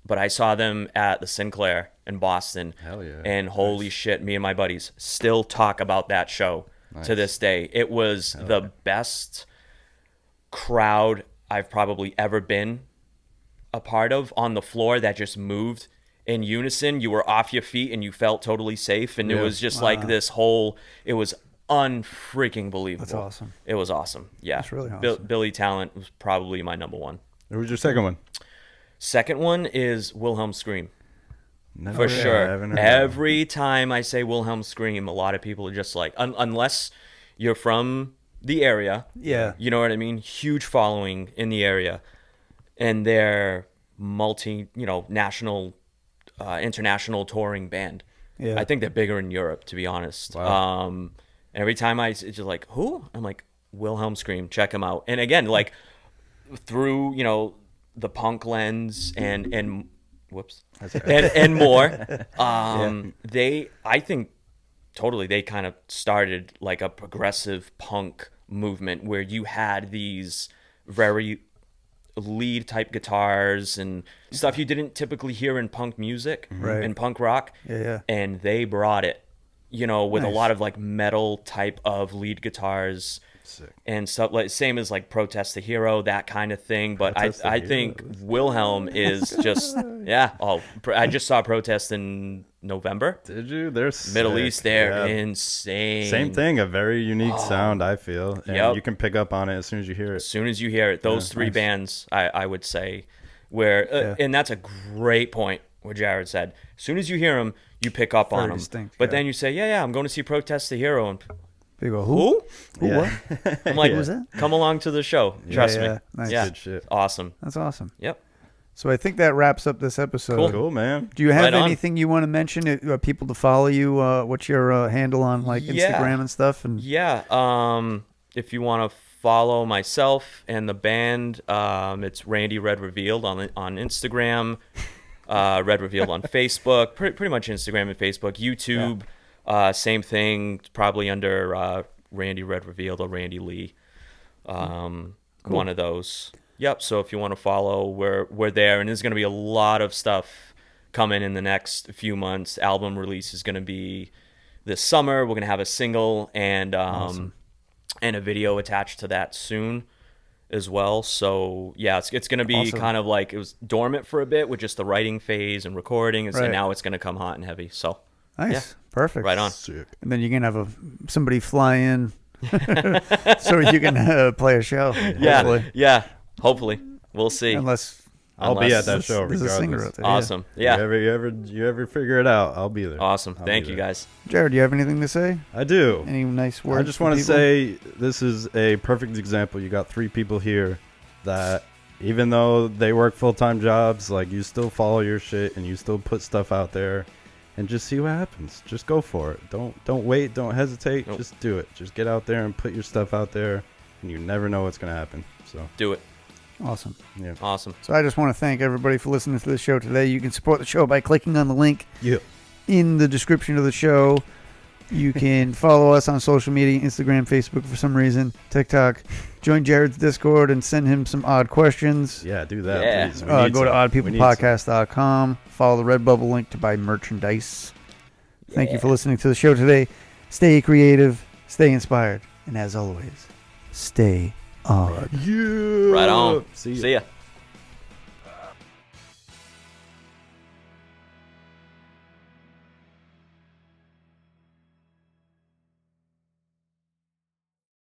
but I saw them at the Sinclair in Boston. Hell yeah. And holy shit, me and my buddies still talk about that show to this day. It was the best crowd I've probably ever been a part of on the floor that just moved in unison. You were off your feet and you felt totally safe, and it Yeah. was just like this whole, it was unfreaking believable. That's awesome. It was awesome. Yeah. That's really awesome. Billy Talent was probably my number one. Who's your second one? Second one is Wilhelm Scream. Never For heard- I sure. haven't heard that one. Every time I say Wilhelm Scream, a lot of people are just like, unless you're from the area, Yeah. you know what I mean? Huge following in the area, and they're national, international touring band. Yeah. I think they're bigger in Europe, to be honest. Wow. Every time it's just like, who? I'm like, Wilhelm Scream, check them out. And again, like through the punk lens and whoops and more, I think totally they kind of started like a progressive punk movement where you had these very lead type guitars and stuff you didn't typically hear in punk music, Right. in punk rock. Yeah. And they brought it, with a Nice. lot of like metal type of lead guitars Sick. and stuff, like same as like Protest the Hero, that kind of thing. But Protest the I Hero. think Wilhelm is just I just saw Protest in November. Did you? They're Middle sick. East, they're Yeah. insane. Same thing, a very unique sound, I feel. And Yep. you can pick up on it as soon as you hear As it. soon as you hear it, those three nice. bands, I would say, where Yeah. and that's a great point. What Jared said. As soon as you hear them, you pick up on Very them. distinct, But yeah. then you say, yeah, I'm going to see Protest the Hero, and They go, who? who? Who? Yeah. What? I'm like, Who was that? come along to the show. Trust yeah, me. nice. Yeah, Good shit. awesome. That's awesome. Yep. So I think that wraps up this episode. Cool, man. Do you have Right on. anything you want to mention? People to follow you? What's your handle on like Yeah. Instagram and stuff? And Yeah. If you want to follow myself and the band, it's Randy Red Revealed on Instagram, Red Revealed on Facebook, pretty much Instagram and Facebook, YouTube, same thing, probably under Randy Red Revealed or Randy Lee, one of those. Yep. So if you want to follow, we're there, and there's going to be a lot of stuff coming in the next few months. Album release is going to be this summer. We're going to have a single and and a video attached to that soon as well. So yeah, it's going to be Awesome. kind of like, it was dormant for a bit with just the writing phase and recording, and so Right. now it's going to come hot and heavy. So nice, perfect. right on. Sick. And then you can have somebody fly in, so you can play a show. Yeah, hopefully. yeah. Hopefully, we'll see. Unless I'll be at that show There's a singer regardless. out there. yeah. Awesome. Yeah. You ever figure it out? I'll be there. Awesome. I'll Thank be you, there. guys. Jared, do you have anything to say? I do. Any nice words? I just for want to people? say this is a perfect example. You got 3 people here that even though they work full-time jobs, like you still follow your shit and you still put stuff out there and just see what happens. Just go for it. Don't wait. Don't hesitate. Nope. Just do it. Just get out there and put your stuff out there and you never know what's going to happen. So, Do it. Awesome. yeah. Awesome. So I just want to thank everybody for listening to the show today. You can support the show by clicking on the link Yeah. in the description of the show. You can follow us on social media, Instagram, Facebook for some reason, TikTok. Join Jared's Discord and send him some odd questions. Yeah, do that, Yeah. please. Go to oddpeoplepodcast.com. Follow the Redbubble link to buy merchandise. Thank you for listening to the show today. Stay creative, stay inspired, and as always, stay odd. Yeah. Right on. See ya. See ya.